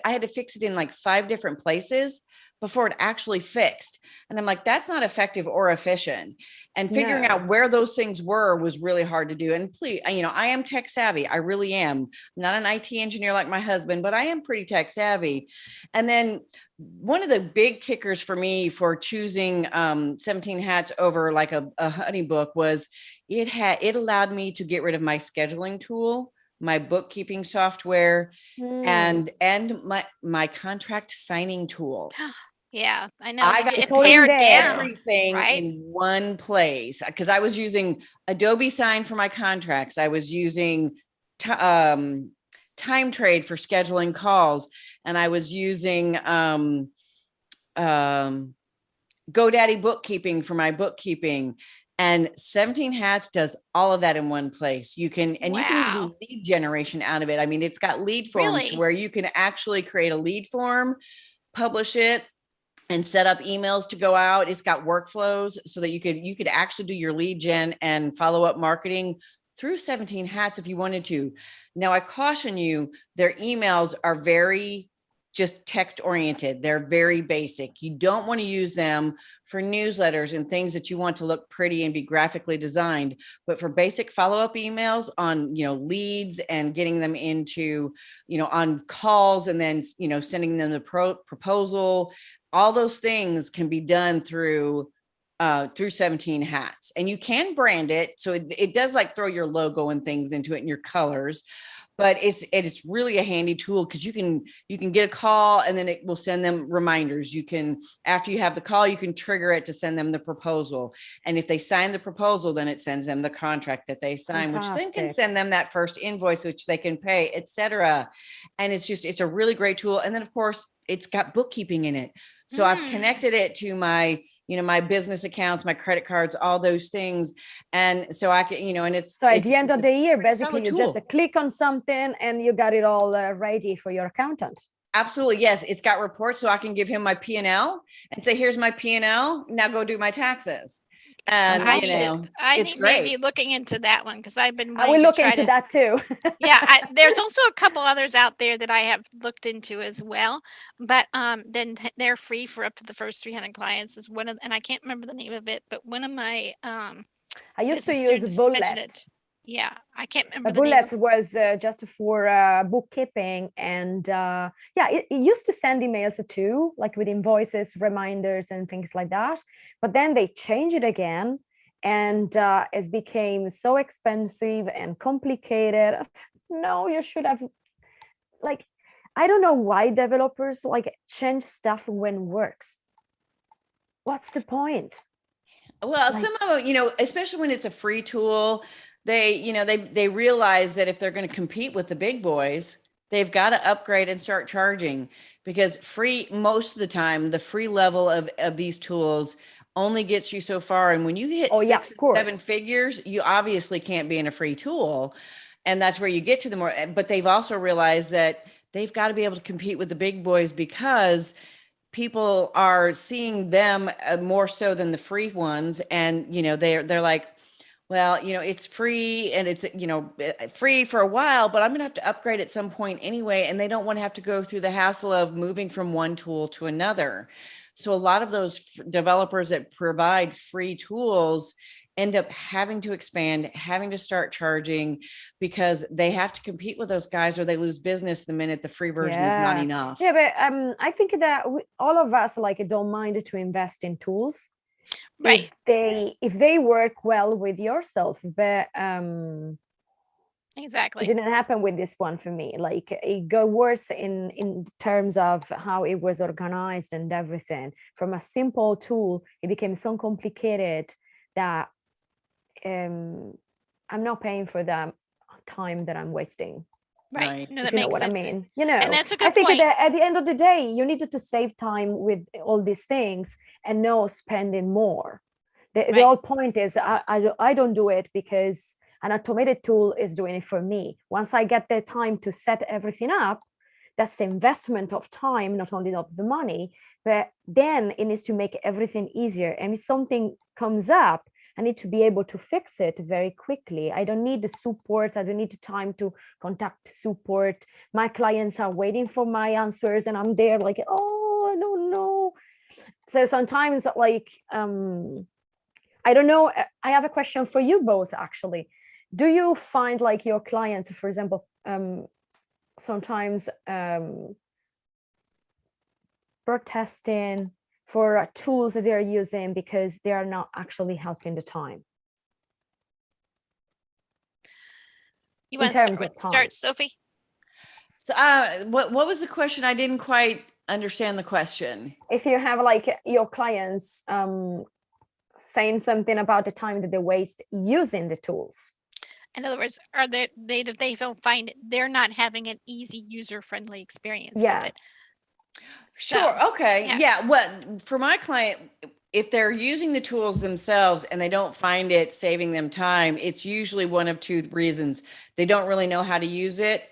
had to fix it in like 5 different places before it actually fixed. And I'm like, that's not effective or efficient. And figuring out where those things were was really hard to do. And please, I am tech savvy. I really am. I'm not an IT engineer like my husband, but I am pretty tech savvy. And then one of the big kickers for me for choosing 17 Hats over like a Honeybook was it allowed me to get rid of my scheduling tool my bookkeeping software, Hmm. and my contract signing tool. Yeah, I know. I got It It's all in pared there. down, everything right? in one place because I was using Adobe Sign for my contracts. I was using Time Trade for scheduling calls, and I was using GoDaddy bookkeeping for my bookkeeping. And 17 Hats does all of that in one place. You can do Wow. lead generation out of it. I mean, it's got lead forms to Really? where you can actually create a lead form, publish it, and set up emails to go out. It's got workflows so that you could actually do your lead gen and follow up marketing through 17 Hats if you wanted to. Now, I caution you, their emails are very just text oriented. They're very basic. You don't want to use them for newsletters and things that you want to look pretty and be graphically designed, but for basic follow-up emails on, leads and getting them into, on calls, and then, sending them the proposal, all those things can be done through 17 Hats, and you can brand it. So it does like throw your logo and things into it and your colors, but it's really a handy tool because you can get a call and then it will send them reminders. You can, after you have the call, you can trigger it to send them the proposal. And if they sign the proposal, then it sends them the contract that they sign, which then can Fantastic. send them that first invoice, which they can pay, etc. And it's a really great tool. And then of course it's got bookkeeping in it. So I've connected it to my, my business accounts, my credit cards, all those things. And so I can, and So at it's the end of the year, pretty basically, solid you just tool. click on something and you got it all ready for your accountant. Absolutely. Yes. It's got reports so I can give him my P&L and say, here's my P&L. Now go do my taxes. And, I it's need maybe great. looking into that one because I've been I will wanting to look try into to. that too. Yeah, there's also a couple others out there that I have looked into as well, but then they're free for up to the first 300 clients. Is one of, and I can't remember the name of it, but one of my I used to business use students mentioned Bullet. it. Yeah, I can't remember But the name of. Bullet was just for bookkeeping, and yeah, it used to send emails too, like with invoices, reminders, and things like that. But then they changed it again, and it became so expensive and complicated. No, you should have, like, I don't know why developers like change stuff when works. What's the point? Well, Like, some of them, especially when it's a free tool, they realize that if they're going to compete with the big boys, they've got to upgrade and start charging, because free, most of the time, the free level of these tools only gets you so far. And when you hit oh yeah, 6 of and 7 course. figures, you obviously can't be in a free tool. And that's where you get to the more, but they've also realized that they've got to be able to compete with the big boys because people are seeing them more so than the free ones. And, they're like, well, it's free and it's, free for a while, but I'm going to have to upgrade at some point anyway. And they don't want to have to go through the hassle of moving from one tool to another. So a lot of those developers that provide free tools end up having to expand, having to start charging, because they have to compete with those guys or they lose business the minute the free version is not Yeah. enough. Yeah, but I think that all of us like don't mind to invest in tools Right. if they work well with yourself. But it Exactly. didn't happen with this one for me. Like it got worse in terms of how it was organized and everything. From a simple tool, it became so complicated that I'm not paying for the time that I'm wasting. Right. Right. No, If that you know makes what I sense. mean. And that's a I good think point. that at the end of the day, you needed to save time with all these things and no spending more. The Right. whole point is I don't do it because an automated tool is doing it for me. Once I get the time to set everything up, that's the investment of time, not only of the money, but then it needs to make everything easier. And if something comes up, I need to be able to fix it very quickly. I don't need the support. I don't need the time to contact support. My clients are waiting for my answers and I'm there like, oh, I don't know. So sometimes like, I don't know. I have a question for you both, actually. Do you find like your clients, for example, sometimes protesting for tools that they're using because they are not actually helping the time? You in want to start terms with of the time. start, Sophie? So, what was the question? I didn't quite understand the question. If you have like your clients saying something about the time that they waste using the tools. In other words, are they don't find they're not having an easy user-friendly experience with Yeah. it. So, Sure. Okay. yeah, Yeah. Well, for my client, if they're using the tools themselves and they don't find it saving them time, it's usually one of two reasons. They don't really know how to use it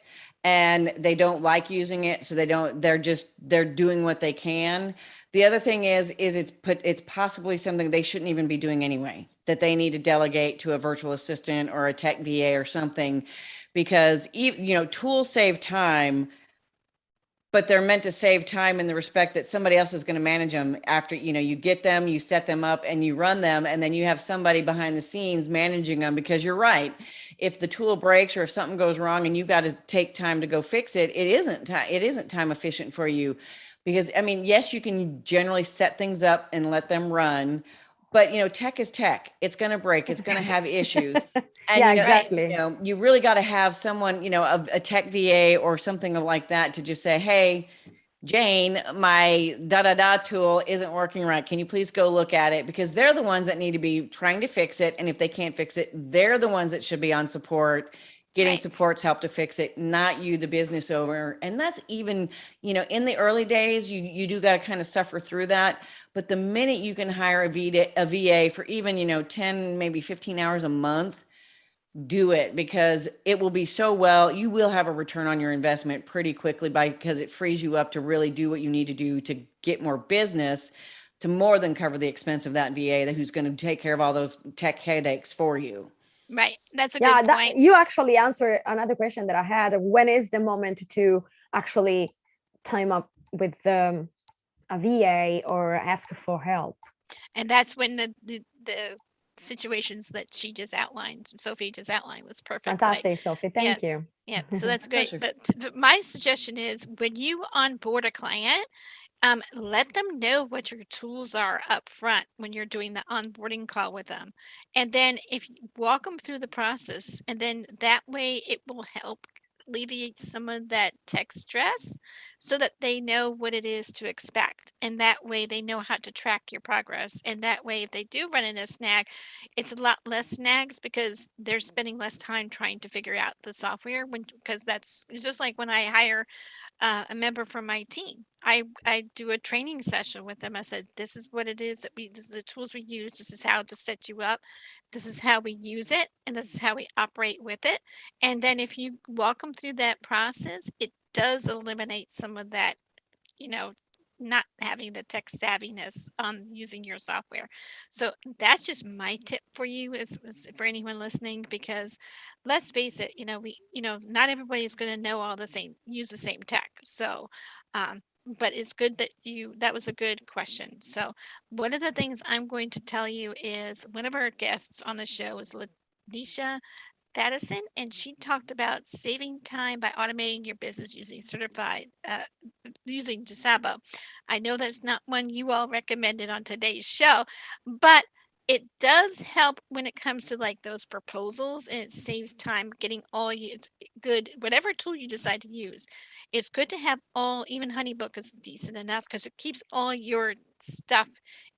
and they don't like using it. So they're doing what they can. The other thing is it's possibly something they shouldn't even be doing anyway, that they need to delegate to a virtual assistant or a tech VA or something, because tools save time, but they're meant to save time in the respect that somebody else is going to manage them after, you get them, you set them up and you run them, and then you have somebody behind the scenes managing them. Because you're right, if the tool breaks or if something goes wrong and you got to take time to go fix it, it isn't time efficient for you. Because I mean, yes, you can generally set things up and let them run, but tech is tech. It's going to break, it's going to Exactly. have issues. And Yeah, right. exactly. you really got to have someone, a tech VA or something like that, to just say, hey, Jane, my da da da tool isn't working right. Can you please go look at it? Because they're the ones that need to be trying to fix it. And if they can't fix it, they're the ones that should be on support, getting Right. support's help to fix it, not you, the business owner. And that's even, in the early days, you do got to kind of suffer through that. But the minute you can hire a VA for even, 10, maybe 15 hours a month, do it, because it will be so well, you will have a return on your investment pretty quickly, because it frees you up to really do what you need to do to get more business, to more than cover the expense of that VA who's going to take care of all those tech headaches for you. Right. That's a Yeah, good that point. you actually answer another question that I had. When is the moment to actually time up with a VA or ask for help? And that's when the situations that she just outlined, Sophie just outlined, was perfect. Like, Fantastic, Sophie. yeah, Thank you. yeah. So that's My great. pleasure. But my suggestion is when you onboard a client, let them know what your tools are up front when you're doing the onboarding call with them. And then if you walk them through the process, and then that way it will help alleviate some of that tech stress so that they know what it is to expect. And that way they know how to track your progress. And that way, if they do run into a snag, it's a lot less snags because they're spending less time trying to figure out the software because it's just like when I hire a member from my team. I do a training session with them. I said, "This is what it is this is the tools we use. This is how to set you up. This is how we use it, and this is how we operate with it." And then if you walk them through that process, it does eliminate some of that, you know, not having the tech savviness on using your software. So that's just my tip for you, is for anyone listening, because let's face it, not everybody is going to know all the same, use the same tech. So, but it's good that was a good question. So one of the things I'm going to tell you is one of our guests on the show is Leticia Thaddeson, and she talked about saving time by automating your business using Jasabo. I know that's not one you all recommended on today's show, but it does help when it comes to like those proposals, and it saves time getting all you it's good whatever tool you decide to use. It's good to have all, even Honeybook is decent enough because it keeps all your stuff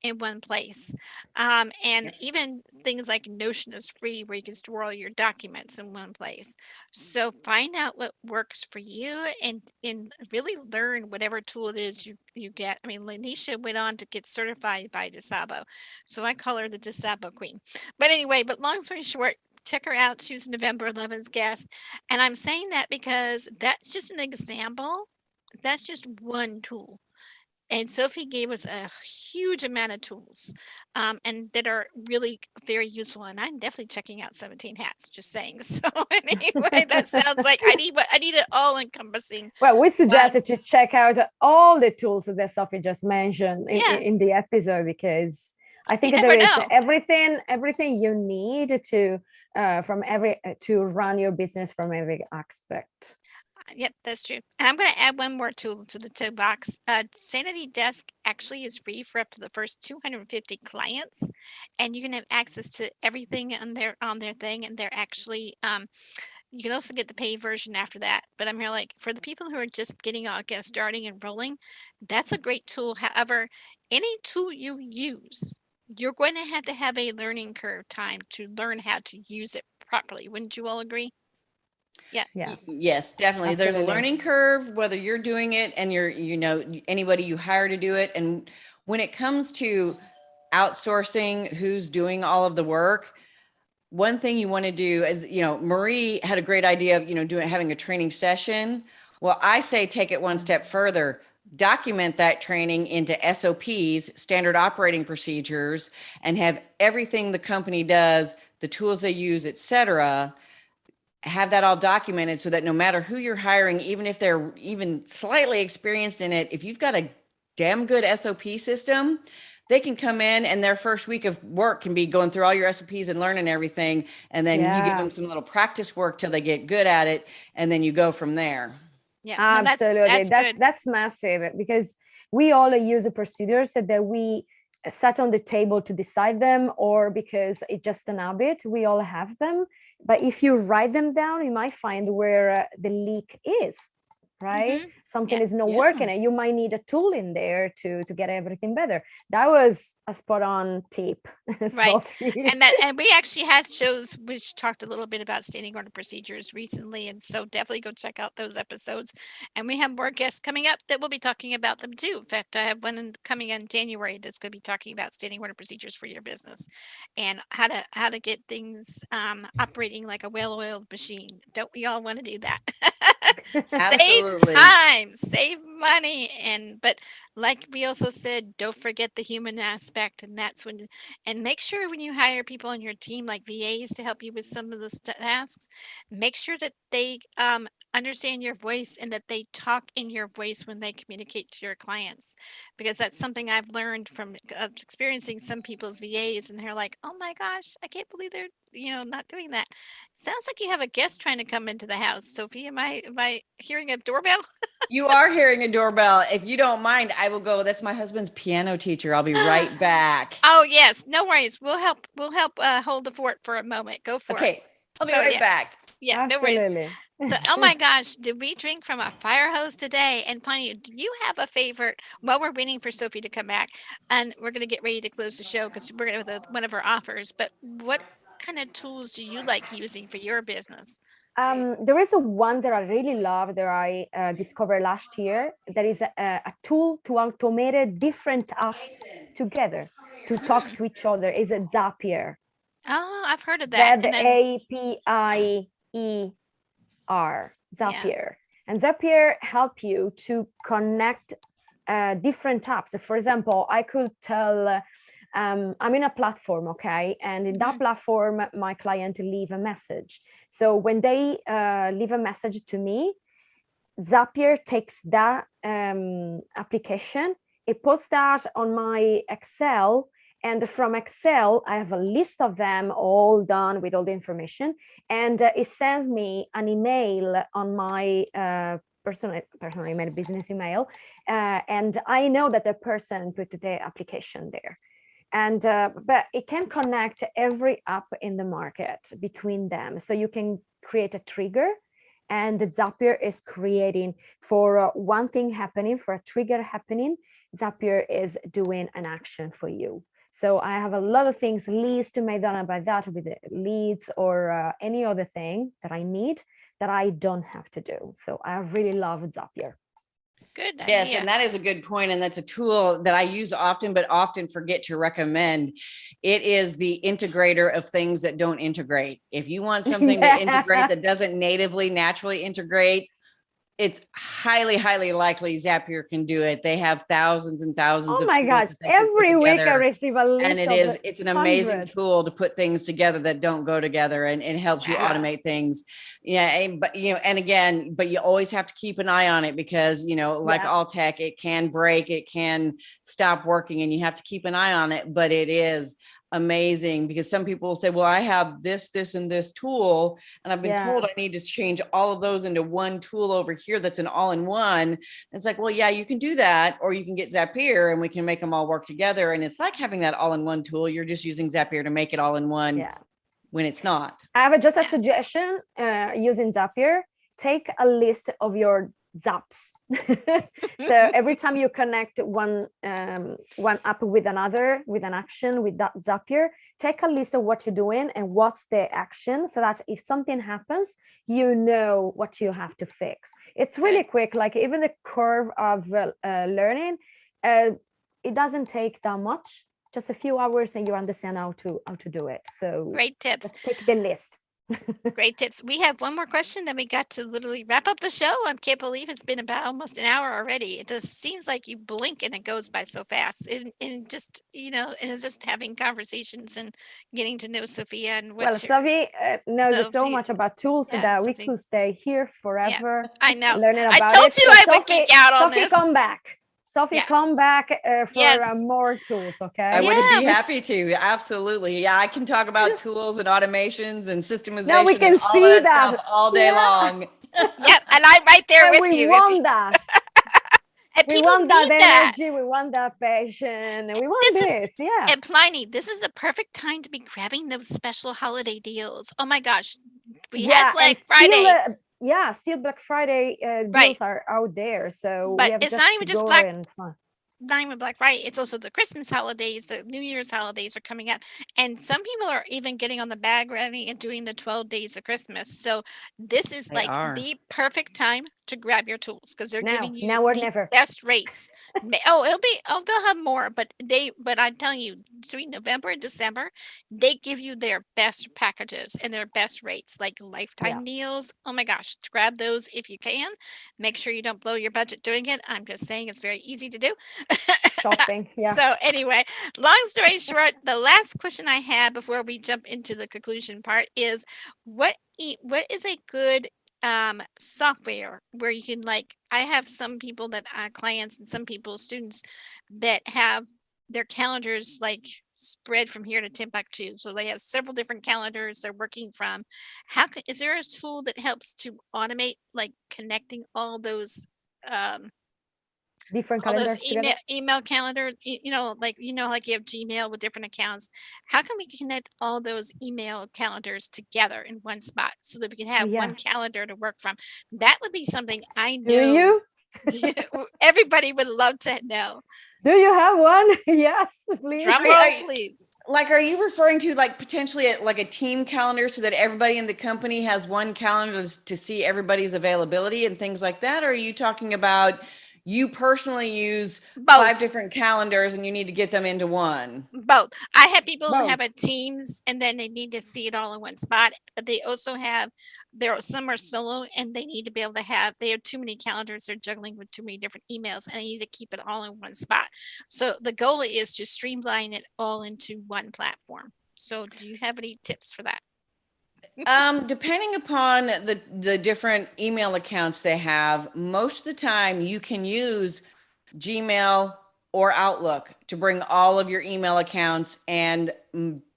in one place. And Yep. even things like Notion is free where you can store all your documents in one place. So find out what works for you, and really learn whatever tool it is you get. I mean, Lanisha went on to get certified by Disabo, so I call her the Disabo queen. But anyway, but long story short, check her out. She was November 11th guest, and I'm saying that because that's just an example. That's just one tool. And Sophie gave us a huge amount of tools, and that are really very useful. And I'm definitely checking out 17 Hats. Just saying. So anyway, that sounds like I need it all encompassing Well, we one. suggested to check out all the tools that Sophie just mentioned Yeah, in the episode, because I you think there never is know. everything you need to from every to run your business from every aspect. Yep, that's true. And I'm going to add one more tool to the toolbox. Sanity Desk actually is free for up to the first 250 clients, and you can have access to everything on their thing. And they're actually You can also get the paid version after that. But I'm here like for the people who are just getting starting and rolling, that's a great tool. However, any tool you use, you're going to have a learning curve time to learn how to use it properly. Wouldn't you all agree? Yeah. Yeah, Yes, definitely. There's a absolutely. learning curve, whether you're doing it and you're, anybody you hire to do it. And when it comes to outsourcing, who's doing all of the work, one thing you want to do is, Marie had a great idea of, having a training session. Well, I say take it one step further, document that training into SOPs, standard operating procedures, and have everything the company does, the tools they use, et cetera, have that all documented so that no matter who you're hiring, even if they're even slightly experienced in it, if you've got a damn good SOP system, they can come in and their first week of work can be going through all your SOPs and learning everything. And then you give them some little practice work till they get good at it. And then you go from there. Yeah. No, Absolutely. that's good. That's massive because we all use the procedures that we sat on the table to decide them, or because it's just an habit. We all have them. But if you write them down, you might find where the leak is, right? Mhm. Something Yeah. is not working, and you might need a tool in there to get everything better. That was a spot on tip, Right. Sophie. And we actually had shows which talked a little bit about standing order procedures recently, and so definitely go check out those episodes. And we have more guests coming up that will be talking about them too. In fact, I have one coming in January that's going to be talking about standing order procedures for your business and how to get things operating like a well-oiled machine. Don't we all want to do that? Save Absolutely. time, save money, but like we also said, don't forget the human aspect, and that's when and make sure when you hire people on your team, like VAs, to help you with some of the tasks, make sure that they understand your voice and that they talk in your voice when they communicate to your clients. Because that's something I've learned from experiencing some people's VAs, and they're like, "Oh my gosh, I can't believe they're not doing that." Sounds like you have a guest trying to come into the house, Sophie. Am I hearing a doorbell? You are hearing a doorbell. If you don't mind, I will go. That's my husband's piano teacher. I'll be right back. Oh yes, no worries. We'll help hold the fort for a moment. Go for it. Okay. I'll be So right yeah, back. yeah, no worries. Absolutely. So, oh my gosh, did we drink from a fire hose today? And Tanya, do you have a favorite? While we're waiting for Sophie to come back, and we're gonna get ready to close the show because we're gonna have one of her offers. But what kind of tools do you like using for your business? There is a one that I really love that I discovered last year. There is a tool to automate different apps together to talk to each other. Is a Zapier. Oh, I've heard of that. And then Zapier. Zapier. And Zapier help you to connect different apps. For example, I could tell I'm in a platform, okay? And in that platform, my client leave a message. So when they leave a message to me, Zapier takes that application, it puts that on my Excel, and from Excel, I have a list of them all done with all the information, and it sends me an email on my personal email, business email, and I know that the person put the application there. And but it can connect every app in the market between them, so you can create a trigger, and the Zapier is creating for one thing happening, for a trigger happening, Zapier is doing an action for you. So I have a lot of things, leads made done by that with the leads or any other thing that I need that I don't have to do. So I really love Zapier. good Yes, idea. and that is a good point, and that's a tool that I use often, but often forget to recommend. It is the integrator of things that don't integrate. If you want something to integrate that doesn't natively, naturally integrate, it's highly, highly likely Zapier can do it. They have thousands and thousands Oh of my tools gosh, that they can put every week I together. receive a list And of it's an amazing 100. tool to put things together that don't go together, and it helps you Wow. automate things. Yeah. But, and again, but you always have to keep an eye on it because, like all tech, it can break, it can stop working, and you have to keep an eye on it. But it is amazing because some people will say, well, I have this, and this tool, and I've been told I need to change all of those into one tool over here that's an all-in-one. It's like, well, yeah, you can do that, or you can get Zapier and we can make them all work together. And it's like having that all-in-one tool. You're just using Zapier to make it all in one. Yeah. when it's not. I have just a suggestion using Zapier. Take a list of your zaps. So every time you connect one app with another, with an action with that Zapier, take a list of what you're doing and what's the action, so that if something happens, you know what you have to fix. It's really quick. Like even the curve of learning, it doesn't take that much. Just a few hours, and you understand how to do it. So Great tips. let's take the list. Great tips. We have one more question, then we got to literally wrap up the show. I can't believe it's been about almost an hour already. It just seems like you blink and it goes by so fast. And just, and it's just having conversations and getting to know Sophia and Well, what Sophie knows so Sophie- much about tools yeah, that we Sophie. could stay here forever I know. learning I about told it. you So I would Sophie, geek out on Sophie, this. come back. Sophie, Yeah. come back for Yes. more tools, okay? I would Yeah, be happy to. Absolutely. Yeah, I can talk about tools and automations and systemization Now we can and all see of that stuff all day Yeah. long. Yep, and I'm right there And with we you. want that. And We people want that need that. energy. We want that passion. And we want this. Yeah. And Pliny, this is the perfect time to be grabbing those special holiday deals. Oh my gosh. We had Black Friday. Still Black Friday Right. deals are out there. So But we have it's just not to even just go Black and find. not even Black Friday. It's also the Christmas holidays, the New Year's holidays are coming up. And some people are even getting on the bag ready and doing the 12 days of Christmas. So this is They like are. the perfect time to grab your tools because they're giving you Now or the never. best rates. They'll have more, but I'm telling you, between November and December, they give you their best packages and their best rates, like lifetime deals. Oh my gosh, grab those if you can. Make sure you don't blow your budget doing it. I'm just saying it's very easy to do. Shopping. Yeah. So anyway, long story short, the last question I have before we jump into the conclusion part is what is a good software where you can, like, I have some people that are clients and some people students that have their calendars like spread from here to Timbuktu. So they have several different calendars they're working from. Is there a tool that helps to automate like connecting all those Different all those calendars together. email calendar, like you have Gmail with different accounts. How can we connect all those email calendars together in one spot so that we can have one calendar to work from? That would be something I know. Do you? Everybody would love to know. Do you have one? Yes, please. Drum roll, please. Like, are you referring to like potentially like a team calendar so that everybody in the company has one calendar to see everybody's availability and things like that? Or are you talking about you personally use Both. 5 different calendars and you need to get them into one? Both. I have people who have a Teams and then they need to see it all in one spot, but they also have some are solo and they need to be able to they have too many calendars. They're juggling with too many different emails and they need to keep it all in one spot. So the goal is to streamline it all into one platform. So do you have any tips for that? Depending upon the different email accounts they have, most of the time you can use Gmail or Outlook to bring all of your email accounts. And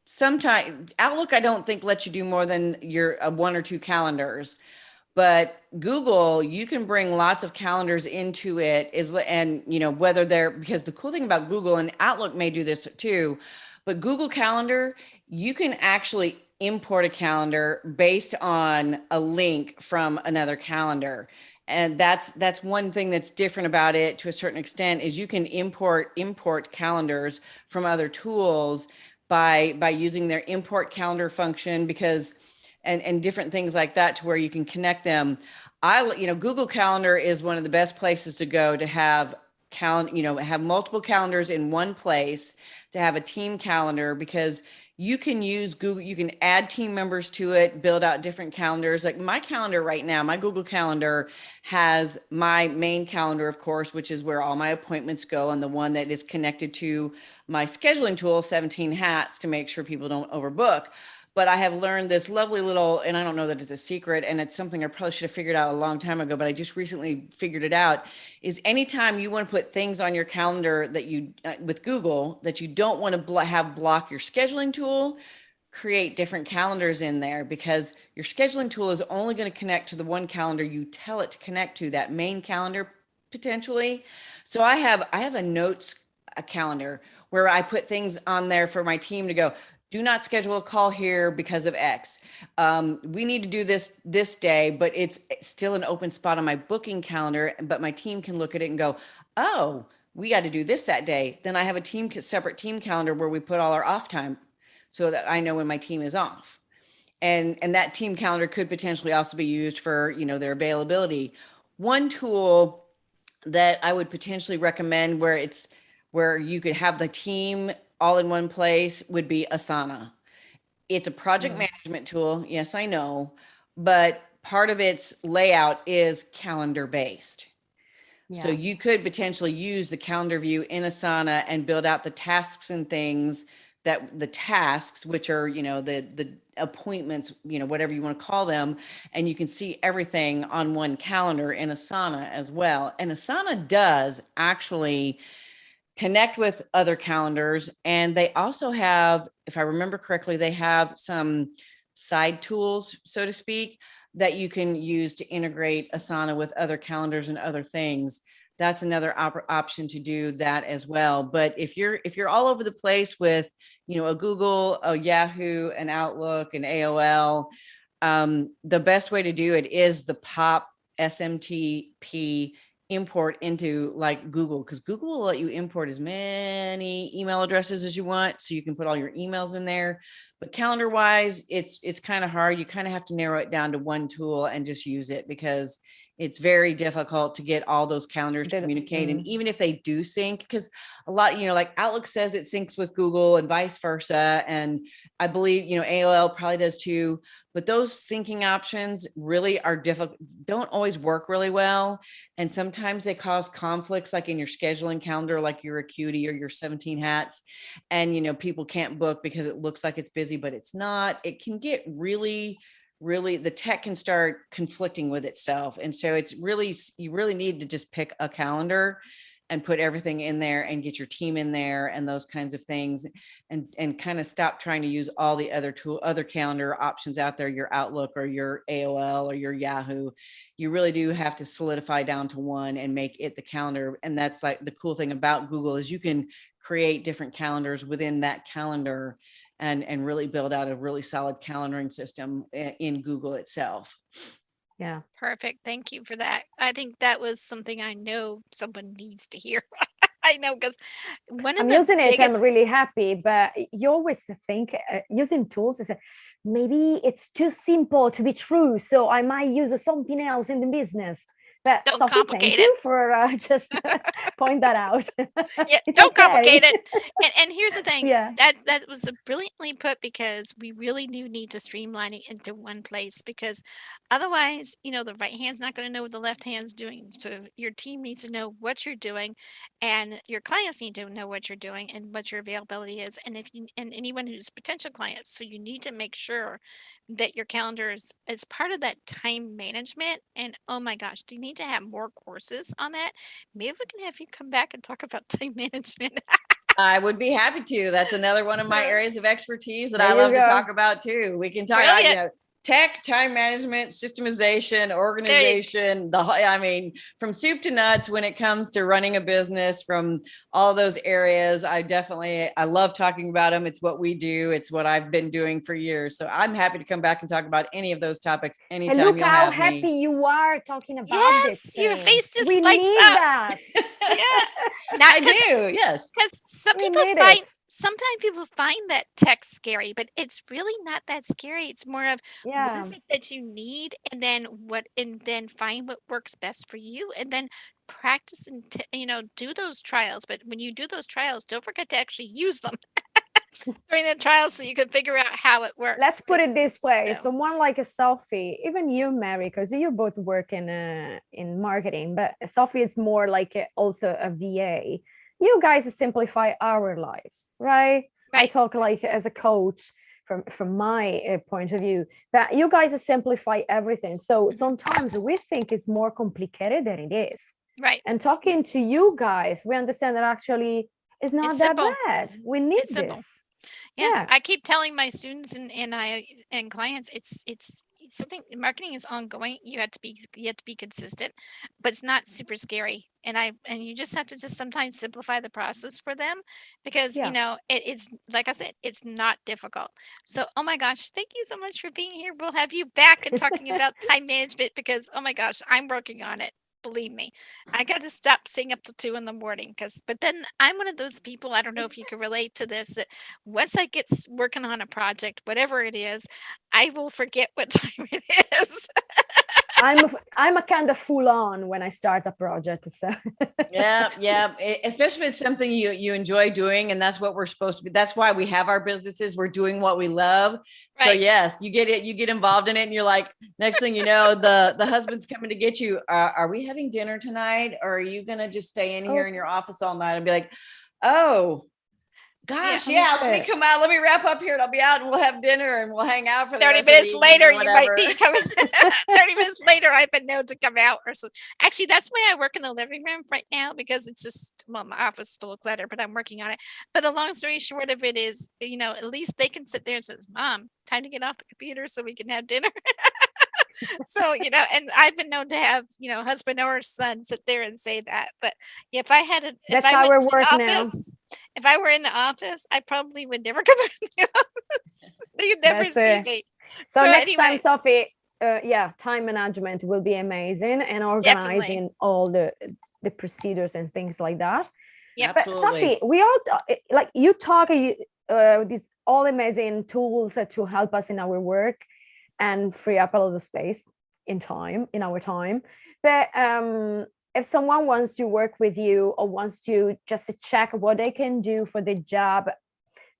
sometimes Outlook, I don't think lets you do more than your 1 or 2 calendars. But Google, you can bring lots of calendars into it, whether they're, because the cool thing about Google, and Outlook may do this too, but Google Calendar, you can actually import a calendar based on a link from another calendar. And that's one thing that's different about it to a certain extent, is you can import calendars from other tools by using their import calendar function, because and different things like that, to where you can connect them. Google Calendar is one of the best places to go to have have multiple calendars in one place, to have a team calendar, because you can use Google, you can add team members to it, build out different calendars. Like my calendar right now, my Google Calendar has my main calendar, of course, which is where all my appointments go, and the one that is connected to my scheduling tool, 17 Hats, to make sure people don't overbook. But I have learned this lovely little, and I don't know that it's a secret, and it's something I probably should have figured out a long time ago, but I just recently figured it out, is anytime you want to put things on your calendar that you, with Google, that you don't want to have block your scheduling tool, create different calendars in there, because your scheduling tool is only going to connect to the one calendar you tell it to connect to, that main calendar potentially. So I have a notes calendar where I put things on there for my team to go, do not schedule a call here because of X. We need to do this day, but it's still an open spot on my booking calendar, but my team can look at it and go, oh, we got to do this that day. Then I have a separate team calendar where we put all our off time so that I know when my team is off. And that team calendar could potentially also be used for, their availability. One tool that I would potentially recommend where you could have the team all in one place would be Asana. It's a project management tool. Yes, I know, but part of its layout is calendar based. So you could potentially use the calendar view in Asana and build out the tasks and things which are, the appointments, whatever you want to call them. And you can see everything on one calendar in Asana as well. And Asana does actually connect with other calendars. And they also have, if I remember correctly, they have some side tools, so to speak, that you can use to integrate Asana with other calendars and other things. That's another option to do that as well. But if you're all over the place with, a Google, a Yahoo, an Outlook, an AOL, the best way to do it is the POP SMTP import into like Google, because Google will let you import as many email addresses as you want, so you can put all your emails in there. But calendar wise, it's kind of hard. You kind of have to narrow it down to one tool and just use it, because it's very difficult to get all those calendars to communicate. And even if they do sync, because a lot, like Outlook says it syncs with Google and vice versa. And I believe, AOL probably does too, but those syncing options really are difficult, don't always work really well. And sometimes they cause conflicts, like in your scheduling calendar, like your Acuity or your 17 hats. And, people can't book because it looks like it's busy, but it's not. It can get really, the tech can start conflicting with itself. And so you really need to just pick a calendar and put everything in there and get your team in there and those kinds of things, and kind of stop trying to use all the other calendar options out there, your Outlook or your AOL or your Yahoo. You really do have to solidify down to one and make it the calendar. And that's like the cool thing about Google, is you can create different calendars within that calendar and really build out a really solid calendaring system in Google itself. Yeah. Perfect. Thank you for that. I think that was something I know someone needs to hear. I know, because one of I'm the using it. I'm biggest, really happy, but you always think using tools is maybe it's too simple to be true, so I might use something else in the business. But don't Sophie, thank complicate you it. for just point that out. Yeah, It's don't okay. complicate it. And here's the thing, Yeah. that was brilliantly put, because we really do need to streamline it into one place, because otherwise, the right hand's not going to know what the left hand's doing. So your team needs to know what you're doing, and your clients need to know what you're doing and what your availability is. And and anyone who's potential clients, so you need to make sure that your calendar is part of that time management. And oh my gosh, do you need to have more courses on that? Maybe we can have you come back and talk about time management. I would be happy to. That's another one of my So, areas of expertise that There I you love to go. talk about too. We can talk, brilliant. tech, time management, systemization, organization, from soup to nuts when it comes to running a business, from all those areas. I love talking about them. It's what we do. It's what I've been doing for years. So I'm happy to come back and talk about any of those topics anytime And look you'll how have happy me. you are talking about this Yes, your thing. face just We lights need up. that. Yeah, not I because do. Yes. some We people need find it. sometimes people find that tech scary, but it's really not that scary. It's more of what Yeah. is it that you need, and then find what works best for you, and then practice and do those trials. But when you do those trials, don't forget to actually use them during the trials, so you can figure out how it works. Let's put it this way. So, Someone like a Sophie, even you, Mary, because you both work in marketing, but Sophie is more like also a VA. You guys simplify our lives, right? I right. talk like as a coach from my point of view, but you guys simplify everything. So sometimes we think it's more complicated than it is. Right. And talking to you guys, we understand that actually it's not It's that simple. bad. We need It's simple. this. Yeah, Yeah. I keep telling my students and clients, it's something. Marketing is ongoing. You have to be consistent, but it's not super scary. And you just have to just sometimes simplify the process for them, because Yeah. it's like I said, it's not difficult. So, oh my gosh, thank you so much for being here. We'll have you back and talking about time management, because oh my gosh, I'm working on it. Believe me, I got to stop staying up till 2 in the morning, but then I'm one of those people. I don't know if you can relate to this. That once I get working on a project, whatever it is, I will forget what time it is. I'm a kind of full on when I start a project. So Yeah. Especially if it's something you enjoy doing, and that's what we're supposed to be. That's why we have our businesses. We're doing what we love. So Right. yes, you get it. You get involved in it, and you're like, next thing you know, the husband's coming to get you. Are we having dinner tonight, or are you gonna just stay in here in your office all night? And be like, oh. Yeah. Gosh, yeah, let me come out. Let me wrap up here and I'll be out and we'll have dinner and we'll hang out for the 30 rest of the minutes evening later, or you might whatever. be coming. 30 minutes later, I've been known to come out or so. Actually, that's why I work in the living room right now, because it's just, well, my office is full of clutter, but I'm working on it. But the long story short of it is, at least they can sit there and says, Mom, time to get off the computer so we can have dinner. So, and I've been known to have, husband or son sit there and say that. But if I had if that's I how went we to the work now. office, if I were in the office, I probably would never come in the office. You'd never That's see it. me. So next time, Anyway, Sophie, time management will be amazing, and definitely. organizing all the procedures and things like that. Yep. But Absolutely. Sophie, we all like you talk these all amazing tools to help us in our work and free up a lot of space in our time. But if someone wants to work with you or wants to just check what they can do for the job,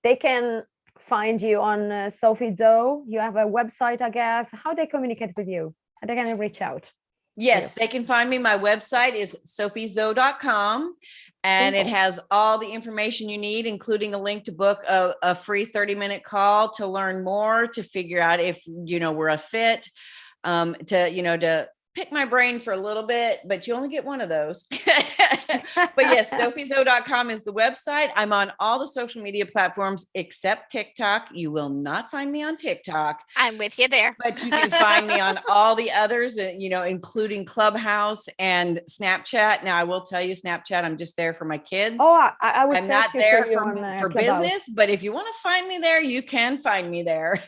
they can find you on Sophie Zoe. You have a website, I guess. How they communicate with you? How they can reach out? Yes, they can find me. My website is sophiezoe.com, and it has all the information you need, including a link to book a free 30-minute call to learn more, to figure out if, we're a fit, to pick my brain for a little bit, but you only get one of those. But yes, sophiezoe.com is the website. I'm on all the social media platforms except TikTok. You will not find me on TikTok. I'm with you there. But you can find me on all the others, including Clubhouse and Snapchat. Now, I will tell you, Snapchat, I'm just there for my kids. Oh, I was I'm not searching there for you for on business, but if you want to find me there, you can find me there.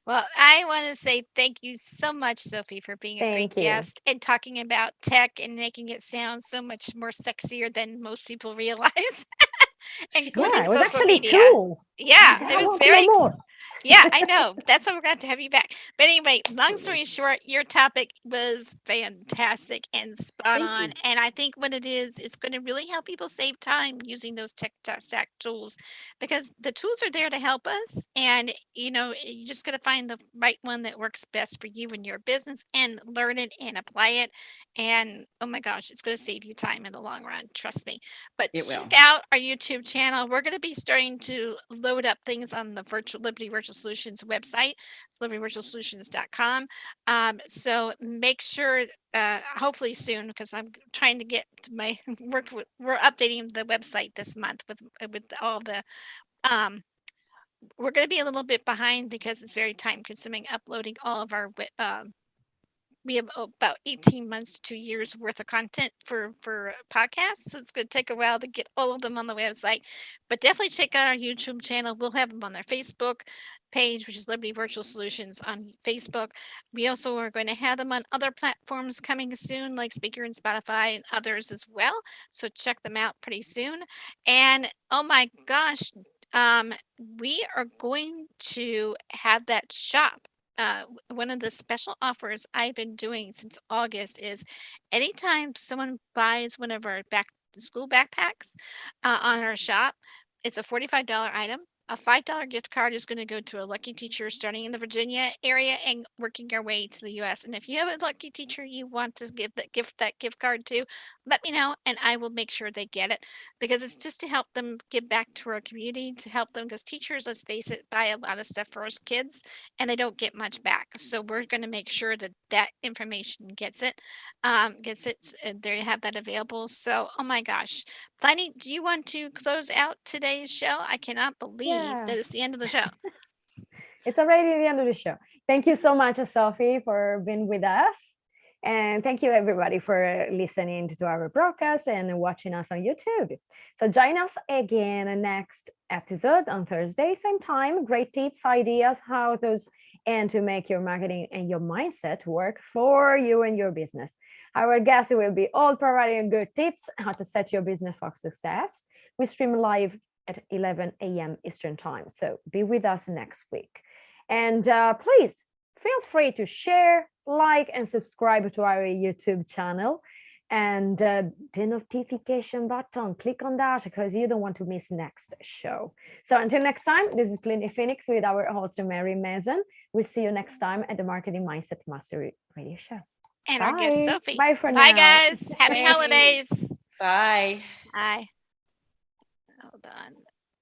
Well, I want to say thank you so much, Sophie, for being a great Thank you. guest and talking about tech and making it sound so much more sexier than most people realize, including Yeah, it was social actually media. cool. Yeah, I it was want to very. know more. Yeah, I know. That's why we're glad to have you back. But anyway, long story short, your topic was fantastic and spot Thank on. you. And I think what it is, it's going to really help people save time using those tech stack tools, because the tools are there to help us. And, you just got to find the right one that works best for you and your business and learn it and apply it. And oh my gosh, it's going to save you time in the long run. Trust me. But It check will. out our YouTube channel. We're going to be starting to load up things on the Liberty Virtual Solutions website, libertyvirtualsolutions.com. So make sure, hopefully soon, because I'm trying to get to my work. We're updating the website this month with all the. We're going to be a little bit behind because it's very time consuming uploading all of our we have about 18 months to 2 years worth of content for podcasts, so it's going to take a while to get all of them on the website. But definitely check out our YouTube channel. We'll have them on their Facebook page, which is Liberty Virtual Solutions on Facebook. We also are going to have them on other platforms coming soon, like Speaker and Spotify and others as well. So check them out pretty soon. And oh my gosh, we are going to have that shop. One of the special offers I've been doing since August is anytime someone buys one of our back to school backpacks on our shop, it's a $45 item. A $5 gift card is going to go to a lucky teacher starting in the Virginia area and working our way to the US. And if you have a lucky teacher you want to give that gift card to, let me know and I will make sure they get it, because it's just to help them give back to our community, to help them, because teachers, let's face it, buy a lot of stuff for us kids and they don't get much back. So we're going to make sure that that information there you have that available. So, oh my gosh, Pliny, do you want to close out today's show? I cannot believe Yeah. that it's the end of the show. It's already the end of the show. Thank you so much, Sophie, for being with us. And thank you, everybody, for listening to our broadcast and watching us on YouTube. So join us again next episode on Thursday, same time. Great tips, ideas, how those, and to make your marketing and your mindset work for you and your business. Our guests will be all providing good tips how to set your business for success. We stream live at 11 a.m. Eastern time. So be with us next week. And please feel free to share, like, and subscribe to our YouTube channel. And the notification button, click on that because you don't want to miss next show. So until next time, this is Pliny Phoenix with our host, Mary Mason. We'll see you next time at the Marketing Mindset Mastery Radio Show. And our guest, Bye. Sophie. Bye for Bye, now. guys. Happy Thanks. holidays. Bye. Bye. Hold on.